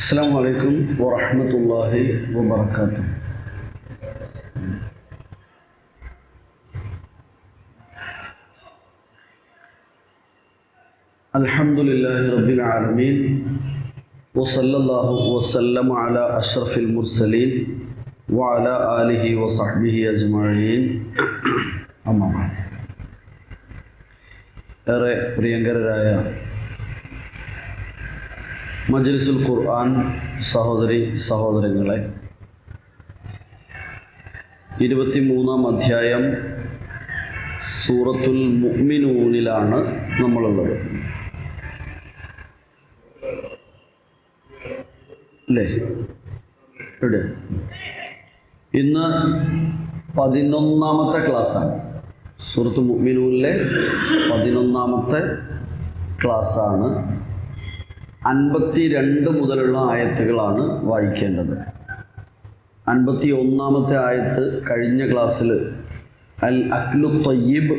അസ്സലാമു അലൈക്കും വറഹ്മത്തുള്ളാഹി വബറകാതുഹു. അൽഹംദുലില്ലാഹി റബ്ബിൽ ആലമീൻ വസല്ലല്ലാഹു വസല്ലമ അലാ അഷ്റഫിൽ മുർസലീൻ വഅലാ ആലിഹി വസഹ്ബിഹി അജ്മഈൻ. അമ്മാ ബഅദ്. ഏറെ പ്രിയങ്കരായ മജ്ലിസുൽ ഖുർആൻ സഹോദരി സഹോദരങ്ങളെ, 23-ാം അധ്യായം സൂറത്തുൽ മുഅ്മിനൂനിലാണ് നമ്മളുള്ളത്, അല്ലേ? ഇവിടെ ഇന്ന് 11-ാമത്തെ ക്ലാസ്സാണ്. സൂറത്ത് മുഅ്മിനൂനിലെ 11-ാമത്തെ ക്ലാസ്സാണ്. 52 മുതലുള്ള ആയത്തുകളാണ് വായിക്കേണ്ടത്. 51-ാമത്തെ ആയത്ത് കഴിഞ്ഞ ക്ലാസ്സിൽ അൽ അക്ലു ത്വയ്യിബ്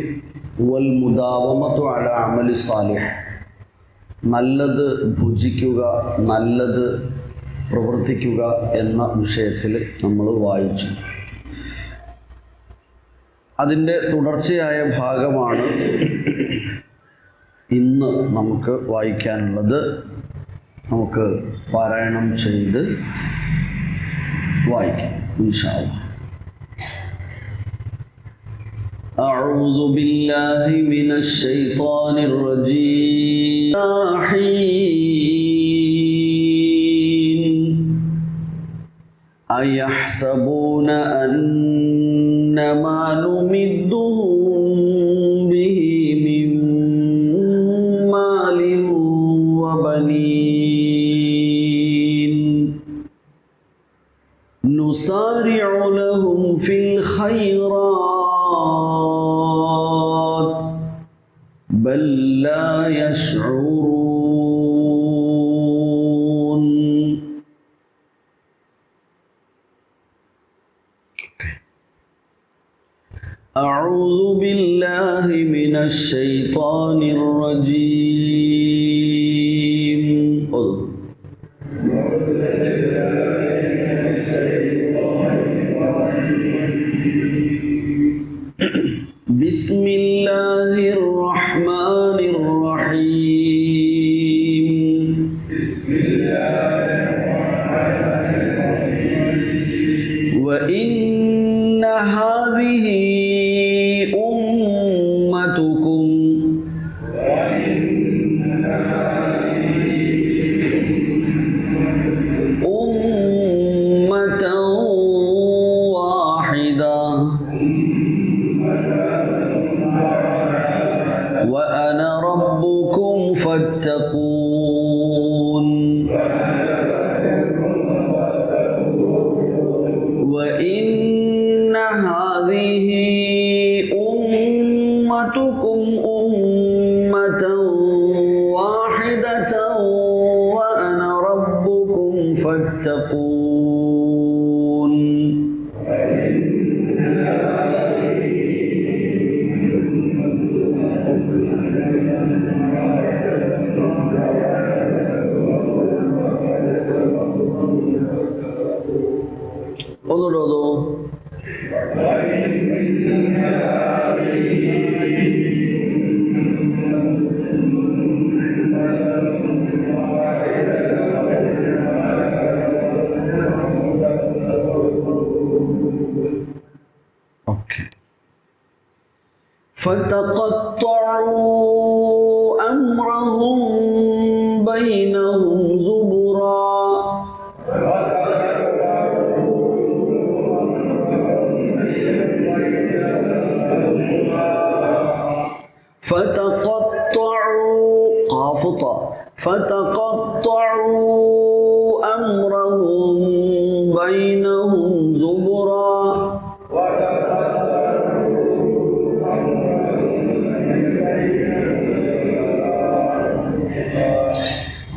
വൽ മുദാവമത്തു അല അമലി സാലിഹ്, നല്ലത് ഭുജിക്കുക, നല്ലത് പ്രവർത്തിക്കുക എന്ന വിഷയത്തിൽ നമ്മൾ വായിച്ചു. അതിൻ്റെ തുടർച്ചയായ ഭാഗമാണ് ഇന്ന് നമുക്ക് വായിക്കാനുള്ളത്. നമുക്ക് പാരായണം ചെയ്ത് വായിക്കാം ഇൻഷാ അല്ലാഹ്. أعوذ بالله من الشيطان الرجيم. أيحسبون أن ما نمدهم به من مال وبنين نسارع لهم في الخيرات بل لا يشعرون. أعوذ بالله من الشيطان الرجيم. بسم الله الرحمن الرحيم. بسم الله الرحمن الرحيم. وإن هذه أمتكم أمة واحدة وأنا ربكم فاتقون. وإن هذه أمتكم أمة واحدة وأنا ربكم فاتقون. ഒന്നുകൂടെ فَتَقَطَّعُوا أَمْرَهُمْ بَيْنَهُمْ زُبُرًا. فَتَقَطَّعُوا أَمْرَهُمْ بَيْنَهُمْ زُبُرًا.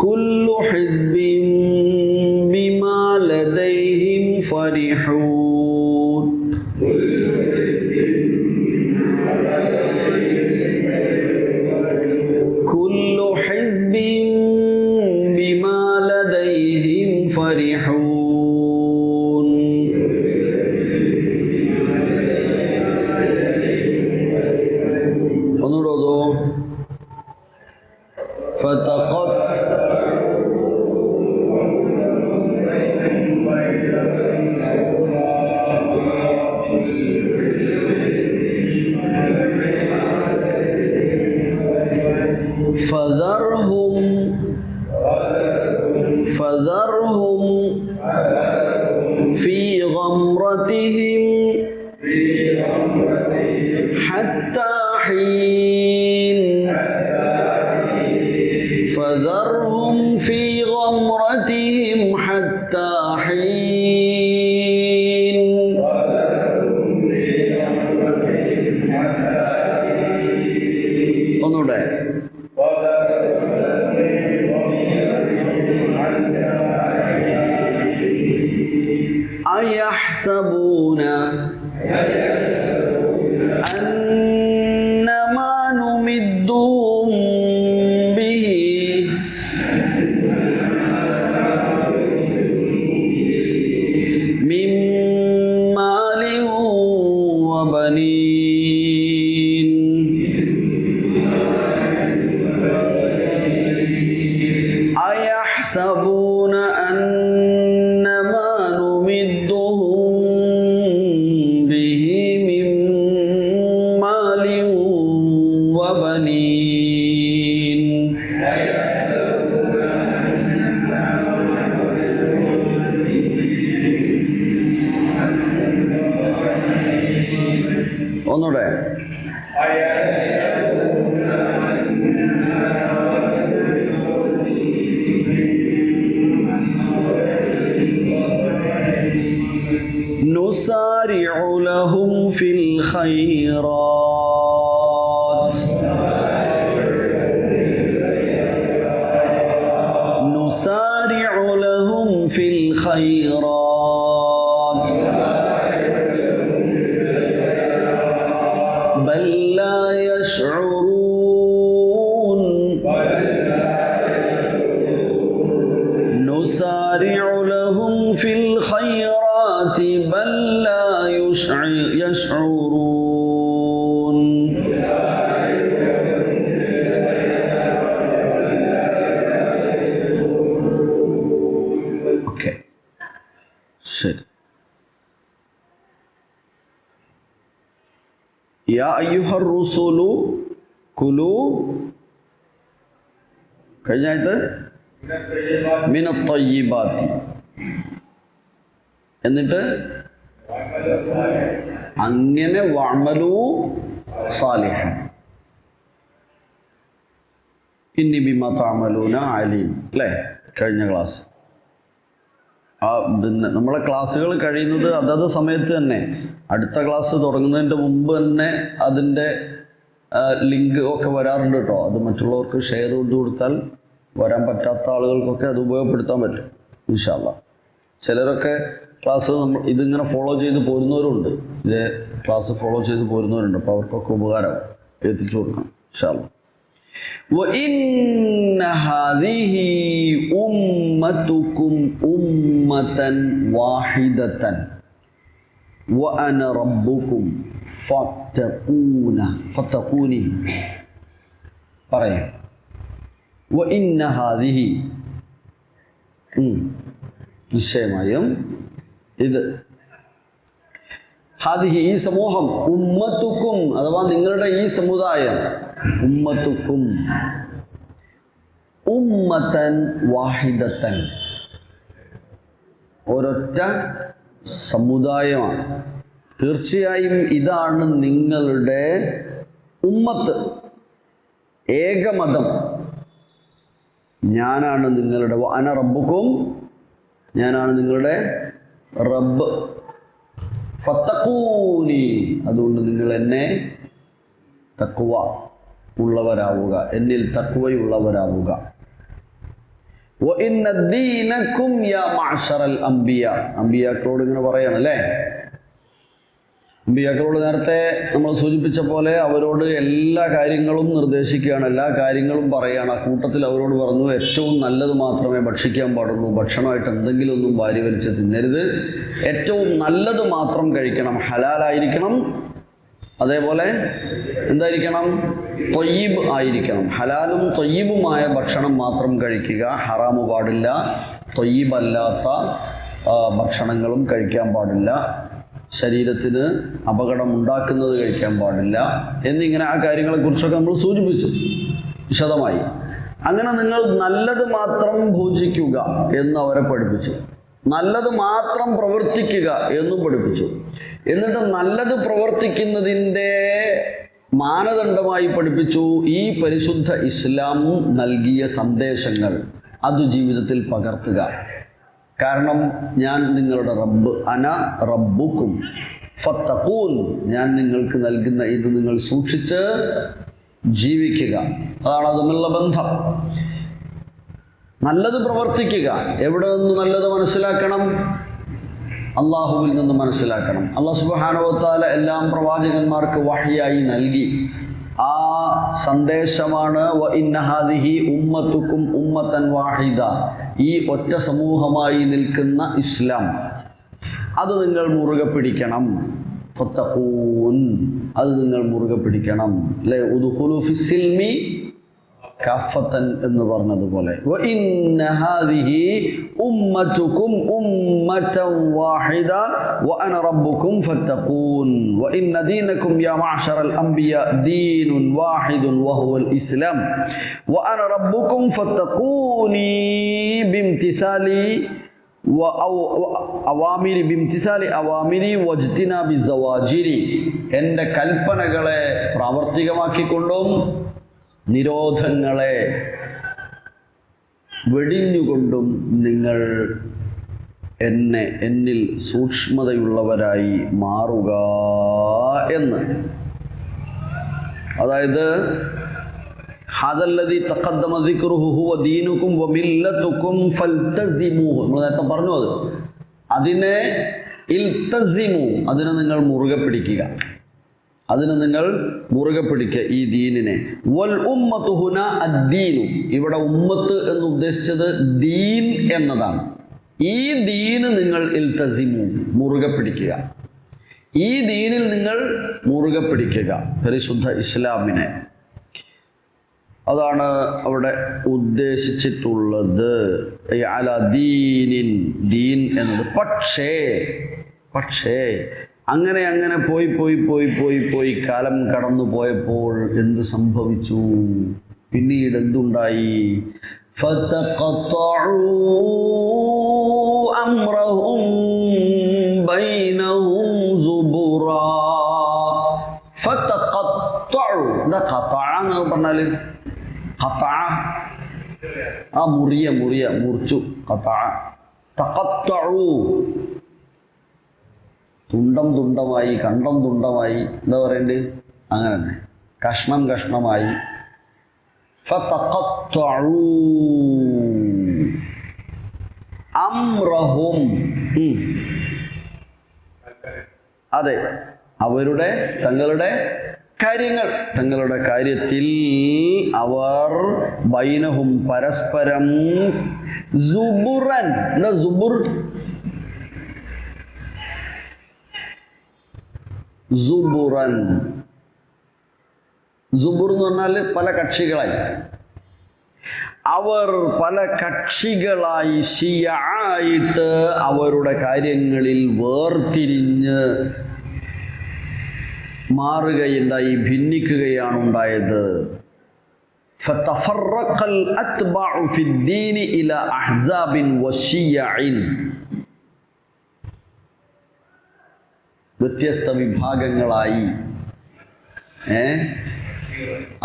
كل حزب بما لديهم فرحون. كل حزب بما لديهم فرحون ونرضو فذرهم في غمرتهم حتى حين فذرهم في غمرتهم حتى حين ഒന്നുകൂടെ أيحسبون أن ما نمدهم به من مال وبنين أيحسبون أن ഒന്നുകൂടെ نسارع لهم في الخيرات نسارع لهم في الخيرات بل لا يشعرون نسارع لهم في الخيرات بل لا يشعرون اوكي ശരി യാ അയ്യുഹർ റുസൂലു കുലു കഴിഞ്ഞായത് മിനത് തയ്യിബാത്തി എന്നിട്ട് അങ്ങനെ വഅമലു സാലിഹൻ ഇന്നി ബിമാ തഅമലൂന അലീം അല്ലേ കഴിഞ്ഞ ക്ലാസ് പിന്നെ നമ്മളെ ക്ലാസ്സുകൾ കഴിയുന്നത് അതത് സമയത്ത് തന്നെ അടുത്ത ക്ലാസ് തുടങ്ങുന്നതിൻ്റെ മുമ്പ് തന്നെ അതിൻ്റെ ലിങ്ക് ഒക്കെ വരാറുണ്ട് കേട്ടോ. അത് മറ്റുള്ളവർക്ക് ഷെയർ ചെയ്ത് കൊടുത്താൽ വരാൻ പറ്റാത്ത ആളുകൾക്കൊക്കെ അത് ഉപയോഗപ്പെടുത്താൻ പറ്റും ഇൻഷാ അല്ലാഹ്. ചിലരൊക്കെ ക്ലാസ് ഇതിങ്ങനെ ഫോളോ ചെയ്ത് പോരുന്നവരുണ്ട്, ഇതേ ക്ലാസ് ഫോളോ ചെയ്ത് പോരുന്നവരുണ്ട്. അപ്പോൾ അവർക്കൊക്കെ ഉപകാരമാവും, എത്തിച്ചു കൊടുക്കണം ഇൻഷാ അല്ലാഹ്. وَإِنَّ هَذِهِ أُمَّتُكُمْ أُمَّةً وَاحِدَةً وَأَنَا رَبُّكُمْ فَاتَّقُونِي പറയാം. وَإِنَّ هَذِهِ നിശ്ചയമായും ഇത് ഹാദിഹി ഈ സമൂഹം ഉമ്മത്തുക്കും അഥവാ നിങ്ങളുടെ ഈ സമുദായം ഉമ്മത്തുക്കും ഉമ്മത്തൻ വാഹിദത്തൻ ഒരൊറ്റ സമുദായമാണ്. തീർച്ചയായും ഇതാണ് നിങ്ങളുടെ ഉമ്മത്ത്, ഏകമതം. ഞാനാണ് നിങ്ങളുടെ അന റബ്ബുക്കും, ഞാനാണ് നിങ്ങളുടെ റബ്ബ്. ഫത്തഖൂനി, അതുകൊണ്ട് നിങ്ങൾ എന്നെ തഖ്വ ഉള്ളവരാവുക, എന്നിൽ തഖ്വയുള്ളവരാവുക. വഇന്ന ദീനക്കും യാ മഅ്ശറൽ അംബിയ, അംബിയാക്കളോട് ഇങ്ങനെ പറയണം അല്ലേ. അമ്പിയാക്കളോട് നേരത്തെ നമ്മൾ സൂചിപ്പിച്ച പോലെ അവരോട് എല്ലാ കാര്യങ്ങളും നിർദ്ദേശിക്കുകയാണ്, എല്ലാ കാര്യങ്ങളും പറയുകയാണ്. ആ കൂട്ടത്തിൽ അവരോട് പറഞ്ഞു, ഏറ്റവും നല്ലത് മാത്രമേ ഭക്ഷിക്കാൻ പാടുള്ളൂ, ഭക്ഷണമായിട്ട് എന്തെങ്കിലും ഒന്നും വാരി വലിച്ച് തിന്നരുത്, ഏറ്റവും നല്ലത് മാത്രം കഴിക്കണം, ഹലാലായിരിക്കണം, അതേപോലെ എന്തായിരിക്കണം, ത്വയ്യിബ് ആയിരിക്കണം, ഹലാലും ത്വയ്യിബുമായ ഭക്ഷണം മാത്രം കഴിക്കുക, ഹറാമ് പാടില്ല, ത്വയ്യിബല്ലാത്ത ഭക്ഷണങ്ങളും കഴിക്കാൻ പാടില്ല, ശരീരത്തിന് അപകടമുണ്ടാക്കുന്നത് കഴിക്കാൻ പാടില്ല എന്നിങ്ങനെ ആ കാര്യങ്ങളെക്കുറിച്ചൊക്കെ നമ്മൾ സൂചിപ്പിച്ചു വിശദമായി. അങ്ങനെ നിങ്ങൾ നല്ലത് മാത്രം ഭോജിക്കുക എന്ന് അവരെ പഠിപ്പിച്ചു, നല്ലത് മാത്രം പ്രവർത്തിക്കുക എന്നും പഠിപ്പിച്ചു. എന്നിട്ട് നല്ലത് പ്രവർത്തിക്കുന്നതിൻ്റെ മാനദണ്ഡമായി പഠിപ്പിച്ചു ഈ പരിശുദ്ധ ഇസ്ലാം നൽകിയ സന്ദേശങ്ങൾ അത് ജീവിതത്തിൽ പകർത്തുക. കാരണം ഞാൻ നിങ്ങളുടെ റബ്ബ്, അന റബ്ബുക്കും ഫത്തഖൂൻ, ഞാൻ നിങ്ങൾക്ക് നൽകുന്ന ഇത് നിങ്ങൾ സൂക്ഷിച്ച് ജീവിക്കുക. അതാണ് അതുമുള്ള ബന്ധം. നല്ലത് പ്രവർത്തിക്കുക. എവിടെ നിന്ന് നല്ലത് മനസ്സിലാക്കണം? അള്ളാഹുവിൽ നിന്ന് മനസ്സിലാക്കണം. അല്ലാഹു സുബ്ഹാനഹു വ തആല എല്ലാം പ്രവാചകന്മാർക്ക് വഹ്യായി നൽകി. ആ സന്ദേശമാണ് വ ഇന്ന ഹാദിഹി ഉമ്മത്തുക്കും ഉമ്മത്തൻ വാഹിദ, ഈ ഒറ്റ സമൂഹമായി നിൽക്കുന്ന ഇസ്ലാം, അത് നിങ്ങൾ മുറുകെ പിടിക്കണം. ഫത്തഖൂൻ, അത് നിങ്ങൾ മുറുകെ പിടിക്കണം. അല്ലേ, ഉദ്ഖുലു ഫിസ്സിൽമി കാഫത്തൻ എന്ന് പറഞ്ഞതുപോലെ വ ഇന്ന ഹാദിഹി ഉമ്മത്തുക്കും ഉമ്മതൻ വാഹിദ വ അന റബ്ബുക്കും ഫത്തഖൂൻ വ ഇന്ന ദീനക്കും യാ മഅശറൽ അംബിയാ ദീനുൻ വാഹിദുൻ വഹുവൽ ഇസ്ലാം വ അന റബ്ബുക്കും ഫത്തഖൂനി ബിംതിസാലി ബിംതിസാലി അവാമിരി വജ്തിനാബി സവാജിരി, എൻ്റെ കൽപ്പനകളെ പ്രാവർത്തികമാക്കിക്കൊണ്ടും നിരോധങ്ങളെ വെടിഞ്ഞുകൊണ്ടും നിങ്ങൾ എന്നിൽ സൂക്ഷ്മതയുള്ളവരായി മാറുക എന്ന്. അതായത് ഹാദല്ലദീ തഖദ്ദമ ദിക്റുഹു ഹുവ ദീനുക്കും വ മില്ലത്തുക്കും ഫൽതസിമൂഹു, നമ്മൾ നേരത്തെ പറഞ്ഞു, അതിനെ ഇൽതസിമു, അതിനെ നിങ്ങൾ മുറുകെ പിടിക്കുക, അതിന് നിങ്ങൾ മുറുകെ പിടിക്കുക ഈ ദീനിനെ. വൽ ഉമ്മത്തു ഹുന അദ്ദീനു, ഇവിടെ ഉമ്മത്ത് എന്ന് ഉദ്ദേശിച്ചത് ദീൻ എന്നതാണ്. ഈ ദീന് നിങ്ങൾ ഇൽതസിമു, മുറുകെ പിടിക്കുക, ഈ ദീനിൽ നിങ്ങൾ മുറുകെ പിടിക്കുക, പരിശുദ്ധ ഇസ്ലാമിനെ. അതാണ് അവിടെ ഉദ്ദേശിച്ചിട്ടുള്ളത്. അല ദീനിൻ, ദീൻ എന്നത്. പക്ഷേ അങ്ങനെ പോയി കാലം കടന്നു പോയപ്പോൾ എന്ത് സംഭവിച്ചു? പിന്നീട് എന്തുണ്ടായി? ഫതഖത്തഉ അംറഹും ബൈനഹും സുബുറാ. ഫതഖത്തഉ, ഖതഅ എന്ന് പറഞ്ഞാൽ ഖതഅ, ആ മുറിച്ചു, ഖതഅ. തഖത്തഉ, തുണ്ടമായി, കണ്ടം തുണ്ടമായി, എന്താ പറയണ്ടേ, അങ്ങനെ തന്നെ കഷ്ണമായി. ഫതഖത്തഉ അംറഹും, അതെ, അവരുടെ തങ്ങളുടെ കാര്യത്തിൽ അവർ ബൈനഹും പരസ്പരം സുബുറൻ, എന്താ സുബുർ? സുബുർ എന്ന് പറഞ്ഞാൽ പല കക്ഷികളായി. അവർ പല കക്ഷികളായി ഷിയആയിട്ട് അവരുടെ കാര്യങ്ങളിൽ വേർതിരിഞ്ഞ് മാറുകയുണ്ടായി, ഭിന്നിക്കുകയാണ് ഉണ്ടായത്. ഫതഫറഖൽ അത്ബഉ ഫിദ്ദീനി ഇലാ അഹ്സാബിൻ വശിയഇൻ, വ്യത്യസ്ത വിഭാഗങ്ങളായി,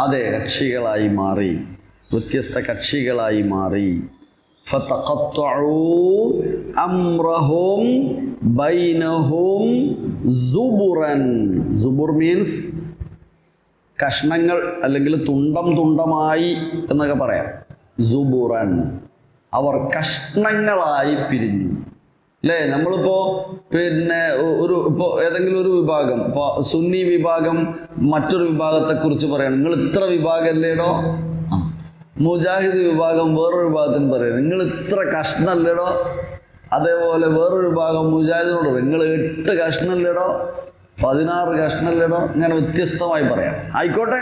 അതെ, കക്ഷികളായി മാറി, വ്യത്യസ്ത കക്ഷികളായി മാറി. ഫതഖത്തഉ അംറഹും ബൈനഹും സുബുറൻ. സുബുർ മീൻസ് കഷ്ണങ്ങൾ, അല്ലെങ്കിൽ തുണ്ടമായി എന്നൊക്കെ പറയാം. സുബുറൻ, അവർ കഷ്ണങ്ങളായി പിരിഞ്ഞു. അല്ലേ? നമ്മളിപ്പോൾ ഇപ്പോൾ ഏതെങ്കിലും ഒരു വിഭാഗം, ഇപ്പോൾ സുന്നി വിഭാഗം മറ്റൊരു വിഭാഗത്തെക്കുറിച്ച് പറയണം, നിങ്ങൾ ഇത്ര വിഭാഗമല്ലേടോ. മുജാഹിദ് വിഭാഗം വേറൊരു വിഭാഗത്തിന് പറയണം, നിങ്ങൾ ഇത്ര കഷ്ണമല്ലേടോ. അതേപോലെ വേറൊരു വിഭാഗം മുജാഹിദിനോട് നിങ്ങൾ 8 കഷ്ണമല്ലേടോ, 16 കഷ്ണമല്ലേടോ, ഇങ്ങനെ വ്യത്യസ്തമായി പറയാം. ആയിക്കോട്ടെ.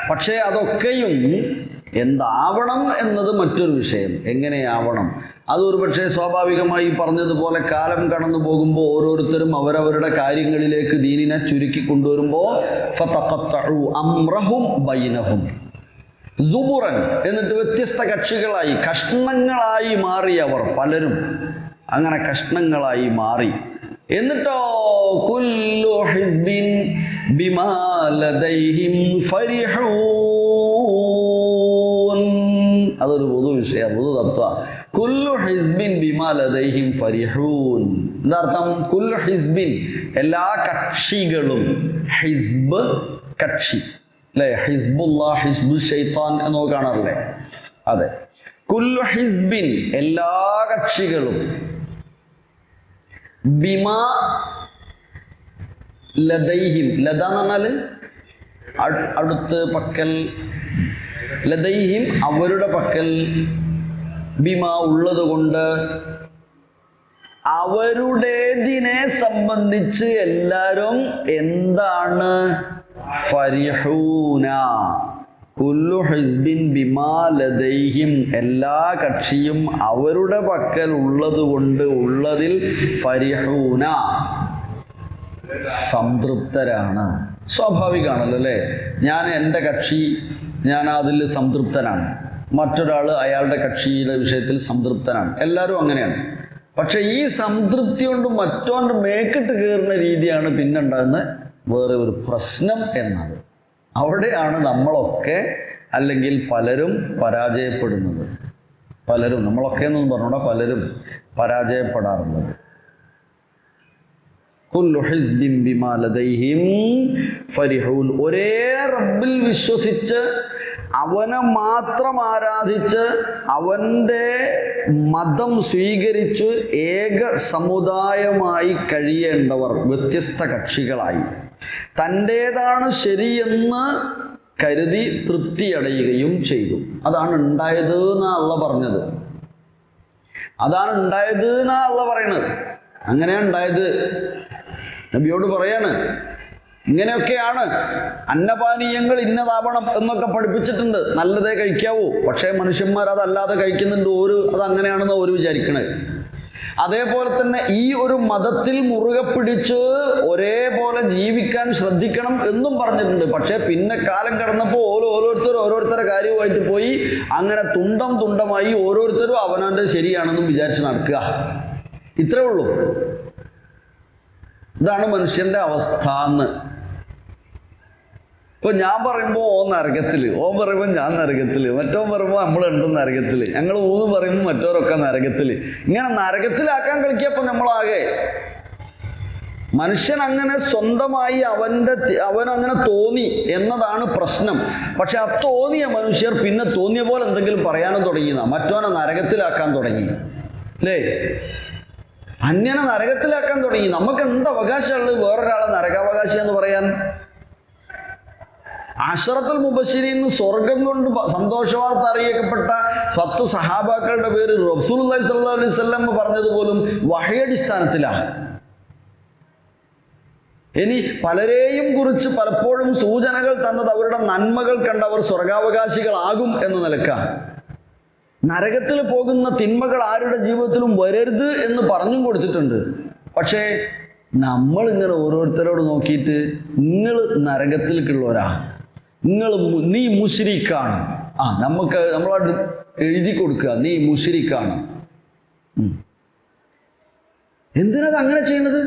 പക്ഷേ അതൊക്കെയും എന്താവണം എന്നത് മറ്റൊരു വിഷയം. എങ്ങനെയാവണം അതൊരു പക്ഷേ സ്വാഭാവികമായി പറഞ്ഞതുപോലെ കാലം കടന്നു പോകുമ്പോൾ ഓരോരുത്തരും അവരവരുടെ കാര്യങ്ങളിലേക്ക് ദീനിനെ ചുരുക്കി കൊണ്ടുവരുമ്പോൾ ഫതഖത്തഉ അംറഹും ബൈനഹും സുബുറൻ, എന്നിട്ട് വ്യത്യസ്ത കക്ഷികളായി കഷ്ണങ്ങളായി മാറിയവർ പലരും അങ്ങനെ കഷ്ണങ്ങളായി മാറി. എന്നിട്ടോ കുല്ലു ഹിസ്ബിൻ ബിമാ ലദൈഹിം ഫരിഹൂൻ. അതൊരു പൊതു വിഷയം, പൊതു തത്വ. കുല്ലു ഹിസ്ബിൻ ബിമാ ലദൈഹിം ഫരിഹൂൻ. എന്താർത്ഥം? കുല്ലു ഹിസ്ബിൻ, എല്ലാ കക്ഷികളും. ഹിസ്ബ് കക്ഷി അല്ലേ? ഹിസ്ബുല്ലാ ഹിസ്ബു ശൈത്താൻ എന്നൊക്കെ കാണാറില്ലേ? അതെ. കുല്ലു ഹിസ്ബിൻ, എല്ലാ കക്ഷികളും. ബിമാ ലദൈഹിം, ലദ എന്ന് പറഞ്ഞാൽ അടുത്ത്, പക്കൽ. ലദൈഹിം, അവരുടെ പക്കൽ. ബിമാ, ഉള്ളത് കൊണ്ട്. അവരുടേതിനെ സംബന്ധിച്ച് എല്ലാവരും എന്താണ്? ഫരിഹൂന. കുല്ലു ഹിസ്ബിൻ ബിമാ ലദൈഹിം, എല്ലാ കക്ഷിയും അവരുടെ പക്കൽ ഉള്ളത് കൊണ്ട്, ഉള്ളതിൽ ഫരിഹൂന, സംതൃപ്തരാണ്. സ്വാഭാവികമാണല്ലോ അല്ലേ? ഞാൻ എൻ്റെ കക്ഷി, ഞാൻ അതിൽ സംതൃപ്തനാണ്. മറ്റൊരാൾ അയാളുടെ കക്ഷിയുടെ വിഷയത്തിൽ സംതൃപ്തനാണ്. എല്ലാവരും അങ്ങനെയാണ്. പക്ഷെ ഈ സംതൃപ്തി കൊണ്ട് മറ്റോണ്ട് മേക്കിട്ട് കയറുന്ന രീതിയാണ് പിന്നെ ഉണ്ടാകുന്ന വേറെ ഒരു പ്രശ്നം എന്നത്. അവിടെയാണ് നമ്മളൊക്കെ അല്ലെങ്കിൽ പലരും പരാജയപ്പെടുന്നത്. പലരും, നമ്മളൊക്കെ എന്നൊന്നും പറഞ്ഞൂടാ, പലരും പരാജയപ്പെടാറുള്ളത്. കുല്ലു ഹിസ്ബിൻ ബിമാ ലദൈഹിം ഫരിഹൂൻ. ഒരേ റബ്ബിൽ വിശ്വസിച്ച് അവനെ മാത്രം ആരാധിച്ച് അവൻ്റെ മതം സ്വീകരിച്ച് ഏക സമുദായമായി കഴിയേണ്ടവർ വ്യത്യസ്ത കക്ഷികളായി തൻ്റേതാണ് ശരിയെന്ന് കരുതി തൃപ്തിയടയുകയും ചെയ്തു. അതാണ് ഉണ്ടായത് എന്നാ അള്ളാഹ് പറഞ്ഞത്. അതാണ് ഉണ്ടായത് എന്നാ അള്ളാഹ് പറയണത്. അങ്ങനെയാണ് ഉണ്ടായത്. നബിയോട് പറയാണ്, ഇങ്ങനെയൊക്കെയാണ്, അന്നപാനീയങ്ങൾ ഇന്നതാവണം എന്നൊക്കെ പഠിപ്പിച്ചിട്ടുണ്ട്. നല്ലതേ കഴിക്കാവൂ. പക്ഷേ മനുഷ്യന്മാർ അതല്ലാതെ കഴിക്കുന്നുണ്ട്. അതങ്ങനെയാണെന്ന് ഒരു വിചാരിക്കണത്. അതേപോലെ തന്നെ ഈ ഒരു മതത്തിൽ മുറുകെ പിടിച്ച് ഒരേപോലെ ജീവിക്കാൻ ശ്രദ്ധിക്കണം എന്നും പറഞ്ഞിട്ടുണ്ട്. പക്ഷേ പിന്നെ കാലം കടന്നപ്പോൾ ഓരോരുത്തരുടെ കാര്യവുമായിട്ട് പോയി അങ്ങനെ തുണ്ടമായി ഓരോരുത്തരും അവനവൻ്റെ ശരിയാണെന്നും വിചാരിച്ച് നടക്കുക. ഇത്രേ ഉള്ളൂ. ഇതാണ് മനുഷ്യൻ്റെ അവസ്ഥ എന്ന്. ഇപ്പോൾ ഞാൻ പറയുമ്പോൾ ഓൻ നരകത്തിൽ, ഓൻ പറയുമ്പോൾ ഞാൻ നരകത്തിൽ, മറ്റോൻ പറയുമ്പോൾ നമ്മളുണ്ട് നരകത്തിൽ, ഞങ്ങൾ 3 പറയുമ്പോൾ മറ്റവരൊക്കെ നരകത്തിൽ. ഇങ്ങനെ നരകത്തിലാക്കാൻ കളിക്കപ്പോൾ നമ്മളാകെ മനുഷ്യൻ അങ്ങനെ സ്വന്തമായി അവനങ്ങനെ തോന്നി എന്നതാണ് പ്രശ്നം. പക്ഷെ ആ തോന്നിയ മനുഷ്യർ പിന്നെ തോന്നിയ പോലെ എന്തെങ്കിലും പറയാനും തുടങ്ങിയതാ. മറ്റവനെ നരകത്തിലാക്കാൻ തുടങ്ങി അല്ലേ? അന്യനെ നരകത്തിലാക്കാൻ തുടങ്ങി. നമുക്ക് എന്ത് അവകാശമുള്ളത് വേറൊരാളെ നരകാവകാശി എന്ന് പറയാൻ? അശറത്തുൽ മുബശ്ശിരീൻ സ്വർഗം കൊണ്ട് സന്തോഷവാർത്ത അറിയിക്കപ്പെട്ട 10 സഹാബാക്കളുടെ പേര് റസൂലുള്ളാഹി സ്വല്ലല്ലാഹു അലൈഹി വസല്ലം പറഞ്ഞതുപോലും വഹയടിസ്ഥാനത്തിലാണ്. ഇനി പലരെയും കുറിച്ച് പലപ്പോഴും സൂചനകൾ തന്നത് അവരുടെ നന്മകൾ കണ്ടവർ സ്വർഗാവകാശികളാകും എന്ന നിലക്കാണ്. നരകത്തിൽ പോകുന്ന തിന്മകൾ ആരുടെ ജീവിതത്തിലും വരരുത് എന്ന് പറഞ്ഞും കൊടുത്തിട്ടുണ്ട്. പക്ഷേ നമ്മളിങ്ങനെ ഓരോരുത്തരോട് നോക്കിയിട്ട് നിങ്ങൾ നരകത്തിലേക്കുള്ളവരാ, നീ മുശ്രിക്കാണ്, നമ്മളോട് എഴുതി കൊടുക്കുക നീ മുശ്രിക്കാണ്. എന്തിനത് അങ്ങനെ ചെയ്യുന്നത്?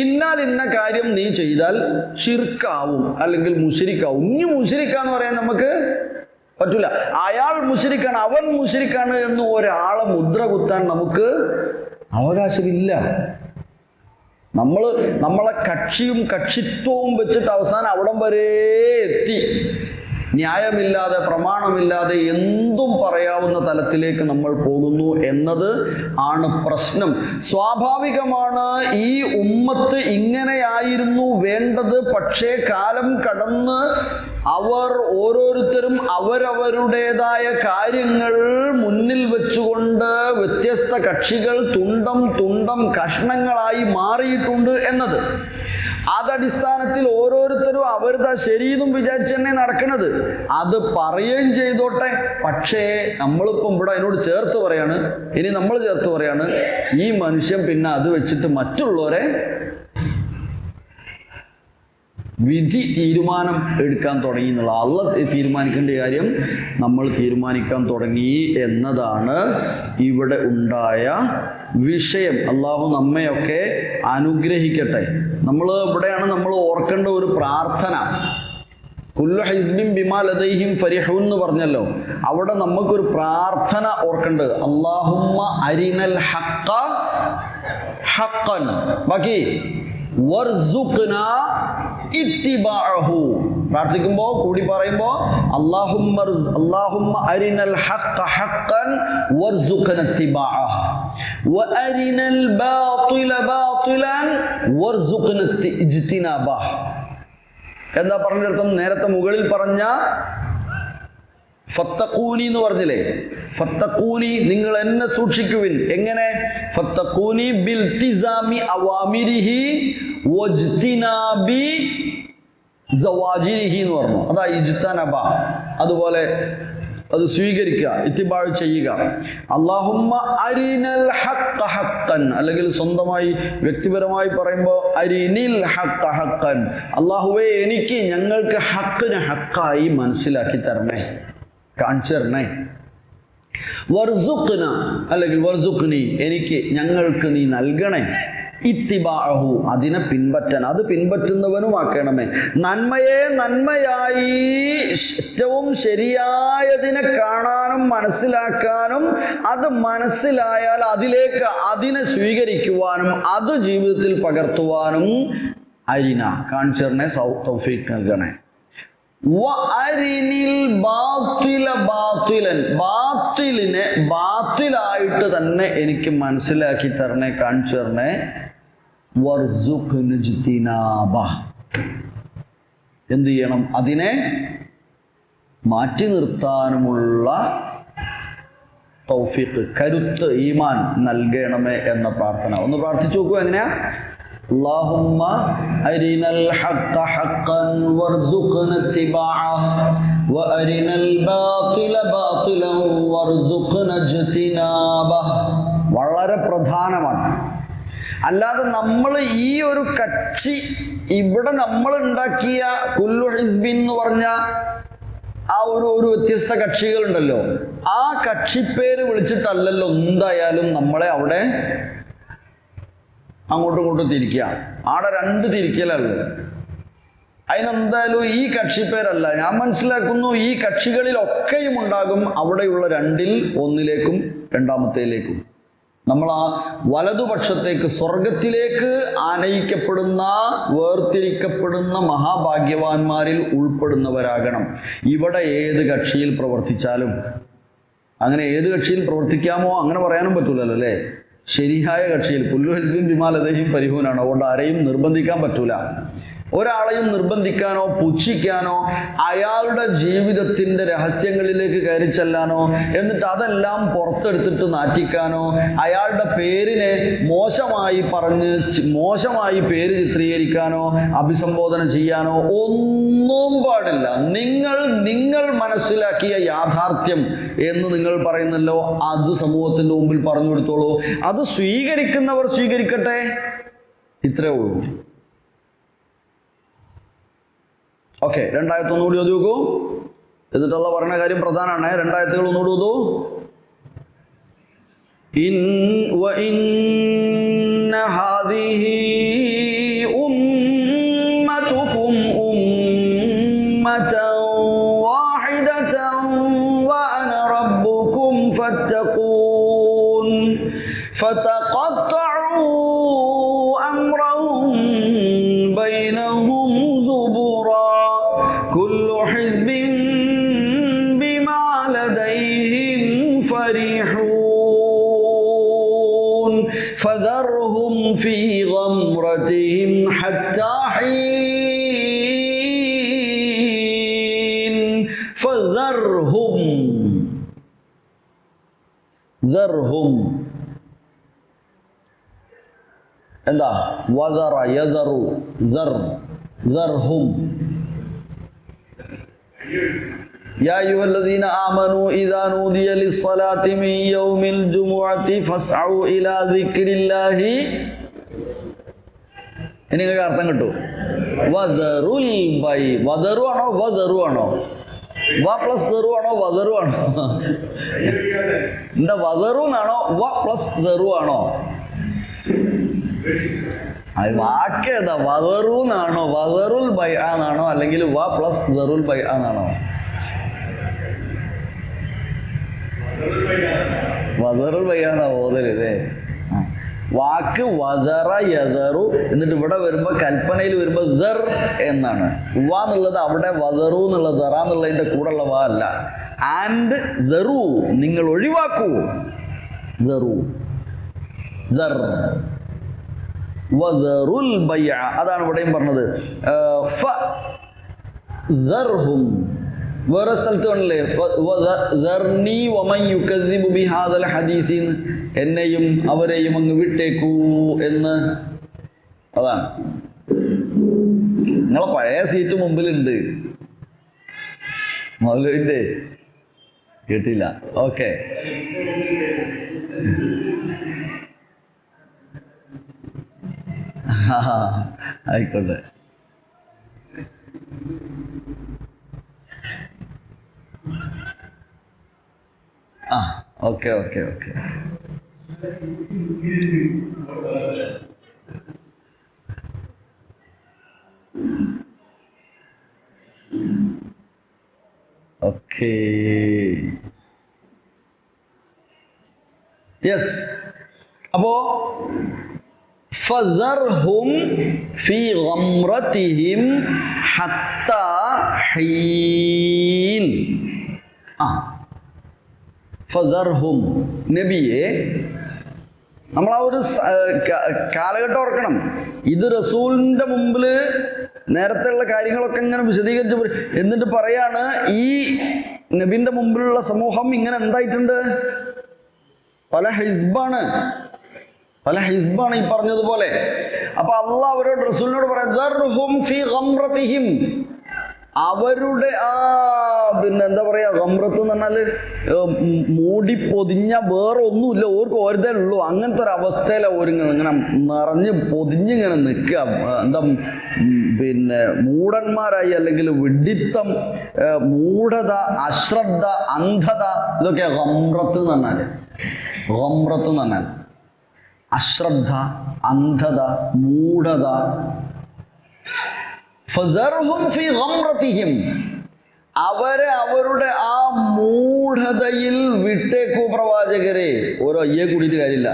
ഇന്ന കാര്യം നീ ചെയ്താൽ ശിർക്കാവും അല്ലെങ്കിൽ മുശ്രിക്കാവും. ഇനി മുശ്രിക്കാന്ന് പറയാൻ നമുക്ക് പറ്റൂല. അയാൾ മുശ്രിക്കാണ്, അവൻ മുശ്രിക്കാണ് എന്ന് ഒരാളെ മുദ്ര കുത്താൻ നമുക്ക് അവകാശമില്ല. നമ്മളെ കക്ഷിയും കക്ഷിത്വവും വെച്ചിട്ട് അവസാനം അവിടം വരെ എത്തി. ന്യായമില്ലാതെ പ്രമാണമില്ലാതെ എന്തും പറയാവുന്ന തലത്തിലേക്ക് നമ്മൾ പോകുന്നു എന്നത് ആണ് പ്രശ്നം. സ്വാഭാവികമാണ്, ഈ ഉമ്മത്ത് ഇങ്ങനെയായിരുന്നു വേണ്ടത്. പക്ഷേ കാലം കടന്ന് അവർ ഓരോരുത്തരും അവരവരുടേതായ കാര്യങ്ങൾ മുന്നിൽ വെച്ചുകൊണ്ട് വ്യത്യസ്ത കക്ഷികൾ തുണ്ടം കഷ്ണങ്ങളായി മാറിയിട്ടുണ്ട് എന്നത്. അതടിസ്ഥാനത്തിൽ ഓരോരുത്തരും അവരുടെ ശരിയെന്നും വിചാരിച്ച് തന്നെ നടക്കുന്നത്. അത് പറയുകയും ചെയ്തോട്ടെ. പക്ഷേ നമ്മളിപ്പം ഇവിടെ അതിനോട് ചേർത്ത് പറയാണ്, ഇനി നമ്മൾ ചേർത്ത് പറയാണ്, ഈ മനുഷ്യൻ പിന്നെ അത് വെച്ചിട്ട് മറ്റുള്ളവരെ വിധി തീരുമാനം എടുക്കാൻ തുടങ്ങി എന്നുള്ള, അള്ളാഹ് തീരുമാനിക്കേണ്ട കാര്യം നമ്മൾ തീരുമാനിക്കാൻ തുടങ്ങി എന്നതാണ് ഇവിടെ ഉണ്ടായ വിഷയം. അള്ളാഹു നമ്മയൊക്കെ അനുഗ്രഹിക്കട്ടെ. ഇവിടെയാണ് നമ്മൾ ഓർക്കേണ്ട ഒരു പ്രാർത്ഥന. കുല്ലു ഹിസ്ബിൻ ബിമാ ലദൈഹിം ഫരിഹൂൻ എന്ന് പറഞ്ഞല്ലോ. അവിടെ നമുക്കൊരു പ്രാർത്ഥന ഓർക്കേണ്ടത്, അല്ലാഹുമ്മ അരിനൽ ഹഖ്ക ഹഖ്ഖൻ, ബാക്കി വർസുഖ്നാ ഇത്തിബാഅഹു. പ്രാർത്ഥിക്കുമ്പോൾ കൂടി പറയുമ്പോൾ അല്ലാഹുമ്മ അരിനൽ ഹഖ്ക ഹഖ്ഖൻ വർസുഖ്നാ ഇത്തിബാഅഹു വഅരിനൽ ബാതില ബാതിലൻ വർസുഖ്നാ ഇജ്തിനാബഹു. എന്താ പറഞ്ഞിടത്തും നേരത്തെ മുകളിൽ പറഞ്ഞ ഫത്തഖൂനി എന്ന് പറഞ്ഞില്ലേ, ഫത്തഖൂനി നിങ്ങൾ എന്നെ സൂക്ഷിക്കുവിൻ. എങ്ങനെ? ഫത്തഖൂനി ബിൽതിസാമി അവാമിരിഹി വജ്തിനാബി സവാജിരിഹി എന്ന് പറഞ്ഞു. അതാ ഇജ്തനബ, അതുപോലെ അത് സ്വീകരിക്കുക, ഇത്തിബാഴ് ചെയ്യുക. അല്ലാഹുമ്മ അരിനൽ ഹഖ്ക ഹഖ്ഖൻ, അല്ലെങ്കിൽ സ്വന്തമായി വ്യക്തിപരമായി പറയുമ്പോൾ അരിനിൽ ഹഖ്ക ഹഖ്ഖൻ, അല്ലാഹുവേ എനിക്ക് ഞങ്ങൾക്ക് ഹഖ്ഖിനെ ഹഖ്ഖായി മനസ്സിലാക്കി തരണേ, കാണിച്ചു തരണേ. വർസുഖ്ന, അല്ലെങ്കിൽ വർസുഖ്നി, എനിക്ക് ഞങ്ങൾക്ക് നീ നൽകണേ. ഇത്തിബാഅഹു, അതിനെ പിൻപറ്റാൻ, അത് പിൻപറ്റുന്നവനുമാക്കണമേ. നന്മയെ നന്മയായി ഏറ്റവും ശരിയായതിനെ കാണാനും മനസ്സിലാക്കാനും, അത് മനസ്സിലായാൽ അതിനെ സ്വീകരിക്കുവാനും അത് ജീവിതത്തിൽ പകർത്തുവാനും അരിന കാണിച്ചു തരണേ, തൗഫീഖ് നൽകണേ. വഅരിനിൽ ബാത്തില ബാത്തിലൻ, ബാത്തിലിനെ ബാത്തിലായിട്ട് തന്നെ എനിക്ക് മനസ്സിലാക്കി തരണേ, കാണിച്ചു തരണേ. വർസുഖ്ന ഇജ്തിനാബ, എന്ത് ചെയ്യണം? അതിനെ മാറ്റി നിർത്താനുമുള്ള തൗഫീഖ്, കരുത്ത്, ഈമാൻ നൽകണമേ എന്ന പ്രാർത്ഥന. ഒന്ന് പ്രാർത്ഥിച്ചു നോക്കൂ. എങ്ങനെയാ? اللهم أرنا الحق حقا وارزقنا اتباعه وأرنا الباطل باطلا وارزقنا اجتنابه. വളരെ പ്രധാനമാണ്. അല്ലാതെ നമ്മൾ ഈ ഒരു കക്ഷി ഇവിടെ നമ്മൾ ഉണ്ടാക്കിയ കുല്ലു ഹിസ്ബിൻ എന്ന് പറഞ്ഞ ആ ഒരു വ്യത്യസ്ത കക്ഷികളുണ്ടല്ലോ, ആ കക്ഷിപ്പേര് വിളിച്ചിട്ടല്ലല്ലോ എന്തായാലും നമ്മളെ അവിടെ അങ്ങോട്ടും ഇങ്ങോട്ടും തിരിക്കുക. ആടെ രണ്ട് തിരിക്കലല്ലേ. അതിനെന്തായാലും ഈ കക്ഷിപ്പേരല്ല. ഞാൻ മനസ്സിലാക്കുന്നു ഈ കക്ഷികളിലൊക്കെയും ഉണ്ടാകും അവിടെയുള്ള രണ്ടിൽ ഒന്നിലേക്കും രണ്ടാമത്തേലേക്കും. നമ്മൾ ആ വലതുപക്ഷത്തേക്ക്, സ്വർഗത്തിലേക്ക് ആനയിക്കപ്പെടുന്ന, വേർതിരിക്കപ്പെടുന്ന മഹാഭാഗ്യവാന്മാരിൽ ഉൾപ്പെടുന്നവരാകണം. ഇവിടെ ഏത് കക്ഷിയിൽ പ്രവർത്തിച്ചാലും, അങ്ങനെ ഏത് കക്ഷിയിൽ പ്രവർത്തിക്കാമോ അങ്ങനെ പറയാനും പറ്റൂലല്ലോ അല്ലേ. ശരിയായ കക്ഷിയിൽ കുല്ലു ഹിസ്ബിൻ ബിമാ ലദൈഹിം ഫരിഹൂനാണ്. അതുകൊണ്ട് ആരെയും നിർബന്ധിക്കാൻ പറ്റൂല. ഒരാളെയും നിർബന്ധിക്കാനോ പുച്ഛിക്കാനോ അയാളുടെ ജീവിതത്തിൻ്റെ രഹസ്യങ്ങളിലേക്ക് കയറി ചെല്ലാനോ എന്നിട്ട് അതെല്ലാം പുറത്തെടുത്തിട്ട് നാറ്റിക്കാനോ അയാളുടെ പേരിനെ മോശമായി പറഞ്ഞ് മോശമായി പേര് ചിത്രീകരിക്കാനോ അഭിസംബോധന ചെയ്യാനോ ഒന്നും പാടില്ല. നിങ്ങൾ മനസ്സിലാക്കിയ യാഥാർത്ഥ്യം എന്ന് നിങ്ങൾ പറയുന്നല്ലോ, അത് സമൂഹത്തിൻ്റെ മുമ്പിൽ പറഞ്ഞു കൊടുത്തോളൂ. അത് സ്വീകരിക്കുന്നവർ സ്വീകരിക്കട്ടെ, ഇത്രേ ഉള്ളൂ. ഓക്കെ, രണ്ടായത്ത് ഒന്നുകൂടി ഓതി നോക്കൂ. എന്നിട്ടുള്ള പറഞ്ഞ കാര്യം പ്രധാനമാണ്. രണ്ടായത്തുകൾ ഒന്നുകൂടി ഓതൂ. ഇന്ന ഹാദിഹി ഉമ്മതുകും ഉമ്മതൻ വാഹിദതൻ വഅന റബ്ബുകും ഫത്തഖൂൻ ഫതഖത്തഉ അംറഹും ബൈനഹും സുബുറാ കുല്ലു ഹിസ്ബിൻ فذرهم في غمرتهم حتى حين فذرهم ذرهم എന്താ വദറ യദറു ദർ ദർഹും يا أيها الذين آمنوا إذا نودي للصلاة من يوم الجمعة فاسعوا إلى ذكر الله. ഇനി നിങ്ങൾക്ക് അർത്ഥം കിട്ടും. വദറുൽ ബൈ. വദറു ആണോ വദറു ആണോ? വ പ്ലസ് ദറു ആണോ വദറു ആണോ? എന്താ വദറു എന്നാണോ വ പ്ലസ് ദറു ആണോ? അത് വാക്ക് ഏതാ? വദറു എന്നാണോ വദറുൽ ബൈ എന്നാണോ അല്ലെങ്കിൽ വ പ്ലസ് ദറുൽ ബൈ എന്നാണോ? വദറുൽ ബൈ ആണോ ഓതലേ? വാക്ക് വദറ യദറു എന്നിട്ട് ഇവിടെ വരുമ്പോൾ കൽപ്പനയിൽ വരുമ്പോൾ ദർ എന്നാണ്. വ എന്നുള്ളത് അവിടെ വദറു എന്നുള്ള ദറ എന്നുള്ളതിൻ്റെ കൂടെയുള്ള വ അല്ല. ആൻഡ് ദറു നിങ്ങൾ ഒഴിവാക്കൂ. ദറു ദർ വദറുൽ ബൈഅ അതാണ് ഇവിടെയും പറഞ്ഞത്. ഫദർഹും വേറെ സ്ഥലത്ത് കണ്ടില്ലേ ദർനി വമൻ യുകദ്ദിബു ബിഹാദൽ ഹദീസ് എന്നെയും അവരെയും അങ്ങ് വിട്ടേക്കൂ എന്ന്. അതാണ് നിങ്ങളെ പഴയ സീറ്റ് മുമ്പിലുണ്ട്. മൗലവിൻ്റെ കേട്ടില്ല. ഓക്കെ ആയിക്കോട്ടെ. ആ okay okay okay okay yes. അപ്പോ ഫദർഹും ഫീ ഗംറതിഹിം ഹത്താ ഹീൻ. ഫദർഹും നബിയെ നമ്മൾ ആ ഒരു കാലഘട്ടം ഓർക്കണം. ഇത് റസൂലിൻ്റെ മുമ്പിൽ നേരത്തെയുള്ള കാര്യങ്ങളൊക്കെ ഇങ്ങനെ വിശദീകരിച്ച് എന്നിട്ട് പറയാണ് ഈ നബിൻ്റെ മുമ്പിലുള്ള സമൂഹം ഇങ്ങനെ എന്തായിട്ടുണ്ട്? പല ഹിസ്ബാണ് ഈ പറഞ്ഞതുപോലെ. അപ്പൊ അള്ളാഹ് അവരോട് റസൂലിനോട് പറയാം ദർഹും ഫീ ഗംറതിഹിം. അവരുടെ പിന്നെ എന്താ പറയാ ഗംറത്ത് എന്ന് പറഞ്ഞാൽ മൂടി പൊതിഞ്ഞ വേറെ ഒന്നുമില്ല, ഓർക്ക് ഓരതേ ഉള്ളൂ. അങ്ങനത്തെ ഒരു അവസ്ഥയിലാണ് ഓരിങ്ങനെ ഇങ്ങനെ നിറഞ്ഞ് പൊതിഞ്ഞിങ്ങനെ നിൽക്കുക. എന്താ പിന്നെ മൂഢന്മാരായി അല്ലെങ്കിൽ വിഡിത്തം, മൂഢത, അശ്രദ്ധ, അന്ധത, ഇതൊക്കെ ഗംറത്ത് എന്ന് പറഞ്ഞാൽ അശ്രദ്ധ, അന്ധത, മൂഢത. ഫദർഹും ഫീ ഗംറതിഹിം. അവരെ അവരുടെ ആ മൂഢതയിൽ വിട്ടേക്കൂ പ്രവാചകരെ. ഓരോ അയ്യെ കൂടിയിട്ട് കാര്യമില്ല.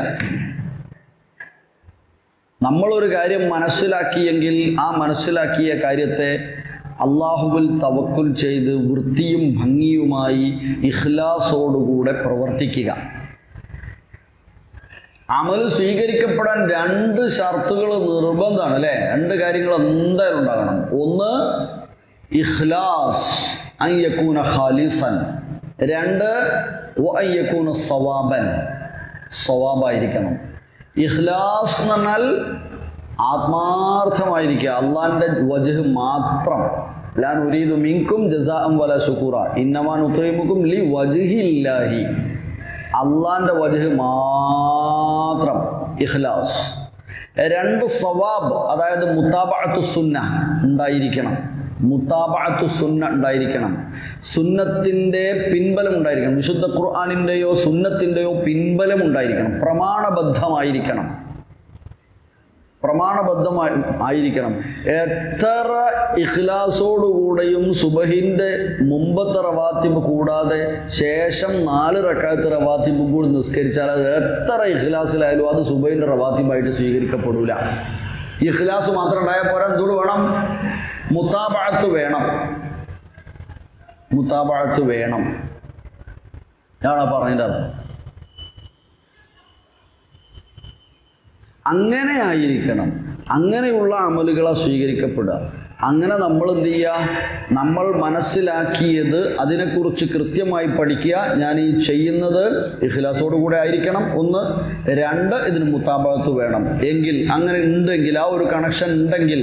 നമ്മളൊരു കാര്യം മനസ്സിലാക്കിയെങ്കിൽ ആ മനസ്സിലാക്കിയ കാര്യത്തെ അള്ളാഹുവിൽ തവക്കുൽ ചെയ്ത് വൃത്തിയും ഭംഗിയുമായി ഇഖ്ലാസോടുകൂടെ പ്രവർത്തിക്കുക. അമൽ സ്വീകരിക്കപ്പെടാൻ 2 ഷർത്തുകൾ നിർബന്ധമാണ് അല്ലേ? 2 കാര്യങ്ങൾ എന്തായാലും ഉണ്ടാകണം. ഒന്ന് ഇഖ്ലാസ്, അൻ യകൂന ഖാലിസൻ. 2 വഅൻ യകൂന സവാബൻ, സവാബായിരിക്കണം. ഇഖ്ലാസ് എന്ന് പറഞ്ഞാൽ ആത്മാർത്ഥമായിരിക്കുക, അള്ളാഹിൻ്റെ വജ്ഹ് മാത്രം. ലാ നുരീദു മിൻകും ജസാഅൻ വലാ ശുകൂറ ഇന്നമാ നുത്ഇമുകും ലി വജ്ഹില്ലാഹി. അള്ളാഹിൻ്റെ വജ്ഹ് മാത്രം ഇഖ്ലാസ്. 2 സവാബ്, അതായത് മുത്താബഅത്തു സുന്ന ഉണ്ടായിരിക്കണം. സുന്നത്തിൻ്റെ പിൻബലം ഉണ്ടായിരിക്കണം. വിശുദ്ധ ഖുർആനിൻ്റെയോ സുന്നത്തിൻ്റെയോ പിൻബലം ഉണ്ടായിരിക്കണം. പ്രമാണബദ്ധമായിരിക്കണം. എത്ര ഇഖ്ലാസോടുകൂടെയും സുബഹിൻ്റെ മുമ്പത്തെ റവാത്തിബ് കൂടാതെ ശേഷം 4 റക്അത്ത് റവാത്തിബ് കൂടി നിസ്കരിച്ചാൽ അത് എത്ര ഇഖ്ലാസിലായാലും അത് സുബഹിൻ്റെ റവാത്തിബായിട്ട് സ്വീകരിക്കപ്പെടില്ല. ഇഖ്ലാസ് മാത്രം ഉണ്ടായാൽ പോരാ, എന്തുകൊണ്ട് വേണം? മുത്താബഅത്ത് വേണം. ഇതാണ് പറഞ്ഞതിൻ്റെ അർത്ഥം. അങ്ങനെ ആയിരിക്കണം. അങ്ങനെയുള്ള അമലുകളെ സ്വീകരിക്കപ്പെടുക. അങ്ങനെ നമ്മൾ എന്ത് ചെയ്യുക? നമ്മൾ മനസ്സിലാക്കിയത് അതിനെക്കുറിച്ച് കൃത്യമായി പഠിക്കുക. ഞാൻ ഈ ചെയ്യുന്നത് ഇഖ്ലാസോടു കൂടെ ആയിരിക്കണം, 1. 2, ഇതിന് മുത്താബഅത്ത് വേണം. എങ്കിൽ അങ്ങനെ ഉണ്ടെങ്കിൽ, ആ ഒരു കണക്ഷൻ ഉണ്ടെങ്കിൽ